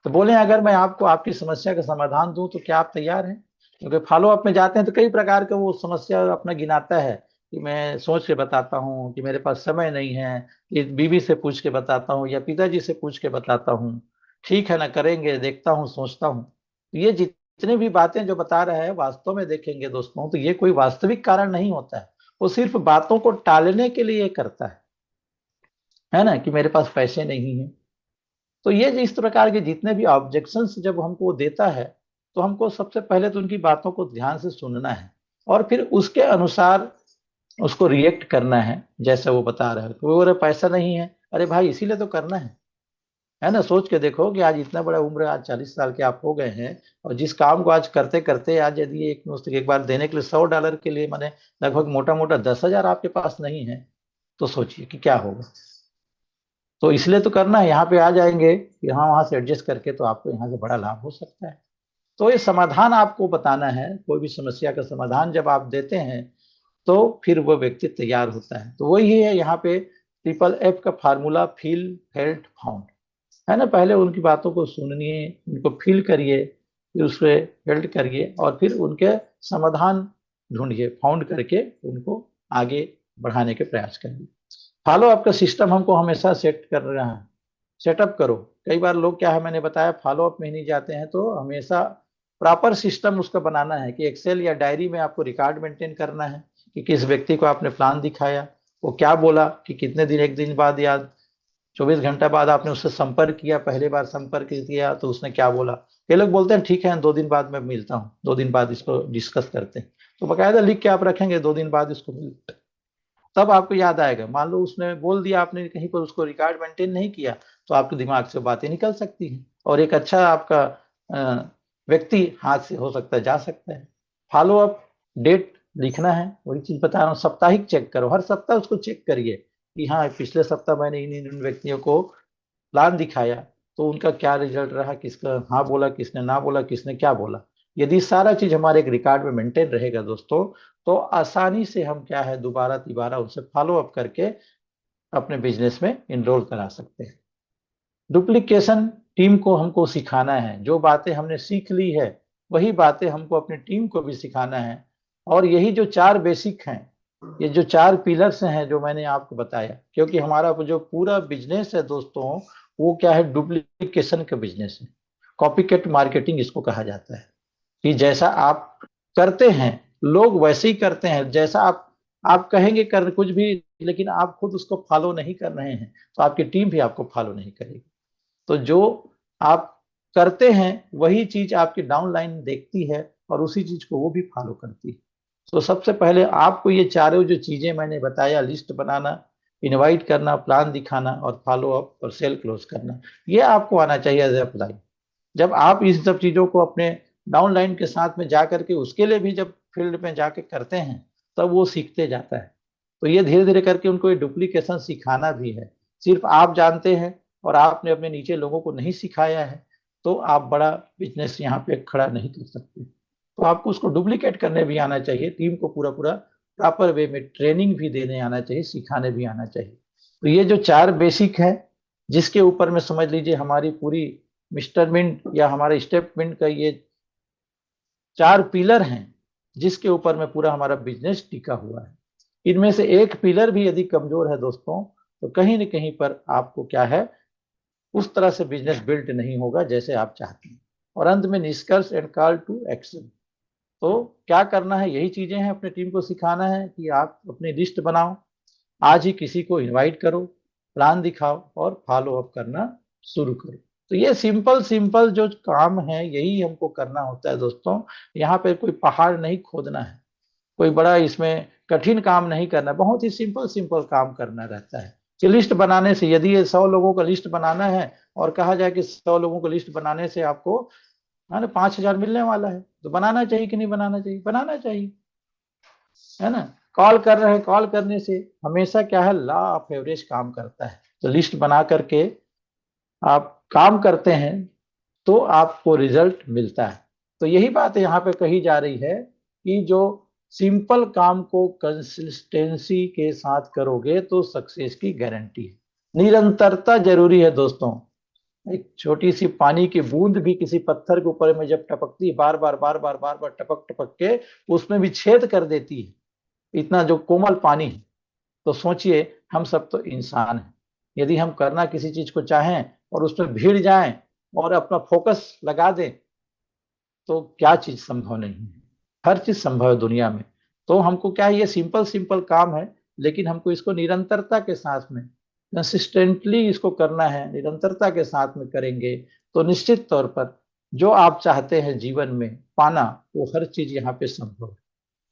तो बोले अगर मैं आपको आपकी समस्या का समाधान दूं तो क्या आप तैयार हैं? क्योंकि फॉलो अप में जाते हैं तो कई प्रकार के वो समस्या अपना गिनाता है कि मैं सोच के बताता हूँ, कि मेरे पास समय नहीं है, कि बीवी से पूछ के बताता हूँ या पिताजी से पूछ के बताता हूँ, ठीक है ना करेंगे, देखता हूँ, सोचता हूँ। तो ये जितनी भी बातें जो बता रहा है, वास्तव में देखेंगे दोस्तों तो ये कोई वास्तविक कारण नहीं होता है। वो सिर्फ बातों को टालने के लिए करता है ना, कि मेरे पास पैसे नहीं है। तो ये इस प्रकार के जितने भी ऑब्जेक्शंस जब हमको वो देता है, तो हमको सबसे पहले तो उनकी बातों को ध्यान से सुनना है और फिर उसके अनुसार उसको रिएक्ट करना है जैसे वो बता रहा है। तो वो बोले पैसा नहीं है, अरे भाई इसीलिए तो करना है ना। सोच के देखो कि आज इतना बड़ा उम्र, आज 40 साल के आप हो गए हैं और जिस काम को आज करते करते आज यदि एक मुश्त एक बार देने के लिए $100 के लिए मैंने लगभग मोटा मोटा 10,000 आपके पास नहीं है, तो सोचिए कि क्या होगा। तो इसलिए तो करना है, यहाँ पे आ जाएंगे यहाँ वहां से एडजस्ट करके तो आपको यहाँ से बड़ा लाभ हो सकता है। तो ये समाधान आपको बताना है, कोई भी समस्या का समाधान जब आप देते हैं तो फिर वो व्यक्ति तैयार होता है। तो वही है यहाँ पे ट्रिपल F का फार्मूला, फील, फेल्ट, फाउंड, है ना। पहले उनकी बातों को सुनिए, उनको फील करिए, फिर उस पर फेल्ट करिए और फिर उनके समाधान ढूंढिए, फाउंड करके उनको आगे बढ़ाने के प्रयास करिए। फॉलो आपका सिस्टम हमको हमेशा सेट कर रहा है, सेटअप करो। कई बार लोग क्या है, मैंने बताया फॉलो अप में ही नहीं जाते हैं, तो हमेशा प्रॉपर सिस्टम उसका बनाना है कि एक्सेल या डायरी में आपको रिकॉर्ड मेंटेन करना है कि किस व्यक्ति को आपने प्लान दिखाया, वो क्या बोला, कि कितने दिन, एक दिन बाद या 24 घंटा बाद आपने उससे संपर्क किया, पहले बार संपर्क किया तो उसने क्या बोला। ये लोग बोलते हैं ठीक है 2 दिन बाद मैं मिलता हूँ, 2 दिन बाद इसको डिस्कस करते हैं। तो बकायदा लिख के आप रखेंगे 2 दिन बाद इसको मिलते हैं। तब आपको याद आएगा। मान लो उसने बोल दिया, आपने कहीं पर उसको रिकॉर्ड मेंटेन नहीं किया, तो आपके दिमाग से बातें निकल सकती हैं और एक अच्छा आपका व्यक्ति हाथ से हो सकता है जा सकता है। फॉलो अप डेट लिखना है, वही चीज बता रहा हूँ, साप्ताहिक चेक करो, हर सप्ताह उसको चेक करिए कि हाँ पिछले सप्ताह मैंने इन इन व्यक्तियों को प्लान दिखाया, तो उनका क्या रिजल्ट रहा, किसका हाँ बोला, किसने ना बोला, किसने क्या बोला। यदि सारा चीज हमारे एक रिकॉर्ड में मेंटेन रहेगा दोस्तों, तो आसानी से हम क्या है दोबारा तिबारा उनसे फॉलो अप करके अपने बिजनेस में इनरोल करा सकते हैं। डुप्लीकेशन टीम को हमको सिखाना है, जो बातें हमने सीख ली है वही बातें हमको अपनी टीम को भी सिखाना है। और यही जो 4 बेसिक हैं, ये जो 4 पिलर्स हैं जो मैंने आपको बताया, क्योंकि हमारा जो पूरा बिजनेस है दोस्तों, वो क्या है, डुप्लीकेशन का बिजनेस है। कॉपीकैट मार्केटिंग इसको कहा जाता है कि जैसा आप करते हैं लोग वैसे ही करते हैं, जैसा आप कहेंगे कर कुछ भी, लेकिन आप खुद उसको फॉलो नहीं कर रहे हैं तो आपकी टीम भी आपको फॉलो नहीं करेगी। तो जो आप करते हैं वही चीज आपकी डाउन लाइन देखती है और उसी चीज को वो भी फॉलो करती है। तो सबसे पहले आपको ये चारों जो चीजें मैंने बताया, लिस्ट बनाना, इनवाइट करना, प्लान दिखाना और फॉलो अप और सेल क्लोज करना, ये आपको आना चाहिए एज अप्लाई। जब आप इस सब चीजों को अपने डाउनलाइन के साथ में जा करके उसके लिए भी जब फील्ड में जाके करते हैं, तब वो सीखते जाता है। तो ये धीरे धीरे करके उनको ये डुप्लीकेशन सिखाना भी है। सिर्फ आप जानते हैं और आपने अपने नीचे लोगों को नहीं सिखाया है, तो आप बड़ा बिजनेस यहाँ पे खड़ा नहीं कर सकते। तो आपको उसको डुप्लीकेट करने भी आना चाहिए, टीम को पूरा पूरा प्रॉपर वे में ट्रेनिंग भी देने आना चाहिए, सिखाने भी आना चाहिए। तो ये जो 4 बेसिक है, जिसके ऊपर में समझ लीजिए हमारी पूरी मिस्टर मिंट या हमारे स्टेप मिंट का ये 4 पिलर हैं, जिसके ऊपर में पूरा हमारा बिजनेस टिका हुआ है। इनमें से एक पिलर भी यदि कमजोर है दोस्तों, तो कहीं न कहीं पर आपको क्या है, उस तरह से बिजनेस बिल्ड नहीं होगा जैसे आप चाहते हैं। और अंत में निष्कर्ष एंड कॉल टू एक्शन, तो क्या करना है, यही चीजें हैं, अपने टीम को सिखाना है कि आप अपनी लिस्ट बनाओ, आज ही किसी को इनवाइट करो, प्लान दिखाओ और फॉलो अप करना शुरू करो। तो ये सिंपल सिंपल जो काम है यही हमको करना होता है दोस्तों। यहाँ पे कोई पहाड़ नहीं खोदना है, कोई बड़ा इसमें कठिन काम नहीं करना, बहुत ही सिंपल सिंपल काम करना रहता है। कि लिस्ट बनाने से, यदि ये 100 लोगों का लिस्ट बनाना है और कहा जाए कि 100 लोगों को लिस्ट बनाने से आपको है ना 5,000 मिलने वाला है, तो बनाना चाहिए कि नहीं बनाना चाहिए? बनाना चाहिए, है ना। कॉल कर रहे हैं, कॉल करने से हमेशा क्या है, लॉ ऑफ एवरेज काम करता है। तो लिस्ट बना करके आप काम करते हैं तो आपको रिजल्ट मिलता है। तो यही बात यहाँ पे कही जा रही है कि जो सिंपल काम को कंसिस्टेंसी के साथ करोगे तो सक्सेस की गारंटी है। निरंतरता जरूरी है दोस्तों। एक छोटी सी पानी की बूंद भी किसी पत्थर के ऊपर में जब टपकती है, बार बार बार बार बार बार टपक टपक के उसमें भी छेद कर देती है, इतना जो कोमल पानी है। तो सोचिए, हम सब तो इंसान हैं, यदि हम करना किसी चीज को चाहें और उसमें भीड़ जाएं और अपना फोकस लगा दें, तो क्या चीज संभव नहीं है? हर चीज संभव है दुनिया में। तो हमको क्या है, ये सिंपल सिंपल काम है, लेकिन हमको इसको निरंतरता के साथ में, कंसिस्टेंटली इसको करना है। निरंतरता के साथ में करेंगे तो निश्चित तौर पर जो आप चाहते हैं जीवन में पाना, वो हर चीज यहाँ पे संभव है।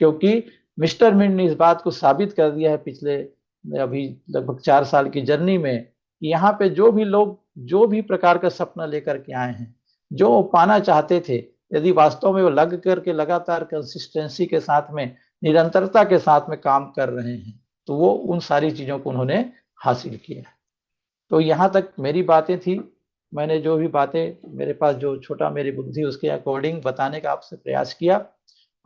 क्योंकि मिस्टर मिंट ने इस बात को साबित कर दिया है पिछले अभी लगभग 4 साल की जर्नी में, कि यहाँ पे जो भी लोग जो भी प्रकार का सपना लेकर के आए हैं, जो वो पाना चाहते थे, यदि वास्तव में वो लग करके लगातार कंसिस्टेंसी के साथ में, निरंतरता के साथ में काम कर रहे हैं, तो वो उन सारी चीजों को उन्होंने हासिल किया। तो यहाँ तक मेरी बातें थी। मैंने जो भी बातें मेरे पास, जो छोटा मेरी बुद्धि उसके अकॉर्डिंग बताने का आपसे प्रयास किया।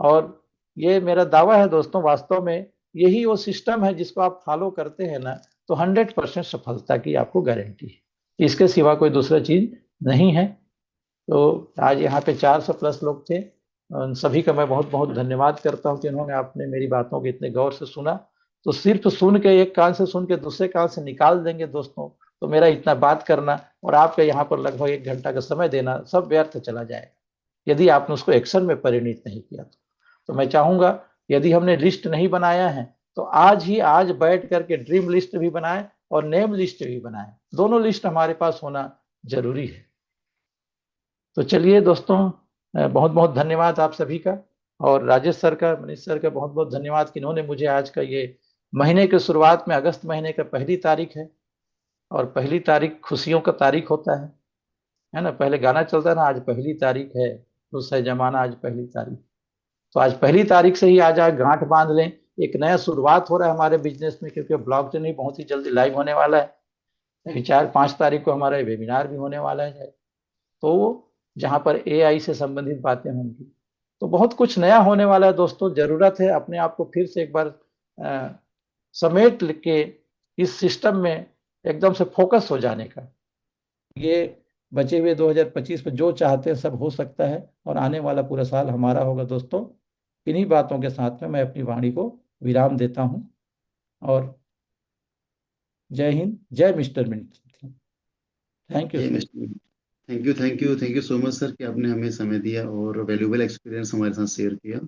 और ये मेरा दावा है दोस्तों, वास्तव में यही वो सिस्टम है जिसको आप फॉलो करते हैं ना, तो 100% सफलता की आपको गारंटी है। इसके सिवा कोई दूसरा चीज नहीं है। तो आज यहाँ पे 400 प्लस लोग थे, उन सभी का मैं बहुत बहुत धन्यवाद करता हूँ कि उन्होंने आपने मेरी बातों को इतने गौर से सुना। तो सिर्फ सुन के, एक कान से सुन के दूसरे कान से निकाल देंगे दोस्तों, तो मेरा इतना बात करना और आपके यहाँ पर लगभग 1 घंटा का समय देना सब व्यर्थ चला जाएगा, यदि आपने उसको एक्शन में परिणित नहीं किया। तो मैं चाहूंगा, यदि हमने लिस्ट नहीं बनाया है तो आज ही आज बैठ करके ड्रीम लिस्ट भी बनाए और नेम लिस्ट भी बनाए। दोनों लिस्ट हमारे पास होना जरूरी है। तो चलिए दोस्तों, बहुत बहुत धन्यवाद आप सभी का, और राजेश सर का, मनीष सर का बहुत बहुत धन्यवाद कि इन्होंने मुझे आज का ये महीने के शुरुआत में, अगस्त महीने का 1 तारीख है, और 1 तारीख खुशियों का तारीख होता है ना। पहले गाना चलता है ना, आज 1 तारीख है, खुश है जमाना आज 1 तारीख। तो आज 1 तारीख से ही आज आज गांठ बांध लें, एक नया शुरुआत हो रहा है हमारे बिजनेस में, क्योंकि ब्लॉकचेन ही बहुत ही जल्दी लाइव होने वाला है। अभी 4-5 तारीख को हमारा वेबिनार भी होने वाला है, तो जहाँ पर एआई से संबंधित बातें होंगी। तो बहुत कुछ नया होने वाला है दोस्तों। जरूरत है अपने आप को फिर से एक बार समेट के इस सिस्टम में एकदम से फोकस हो जाने का। ये बचे हुए 2025 में जो चाहते हैं सब हो सकता है, और आने वाला पूरा साल हमारा होगा दोस्तों। इन्हीं बातों के साथ में मैं अपनी वाणी को विराम देता हूँ, और जय हिंद, जय मिस्टर मिंट। थैंक यू ये sir. Mister, thank you so much sir कि आपने हमें समय दिया और वैल्यूबल एक्सपीरियंस हमारे साथ शेयर किया।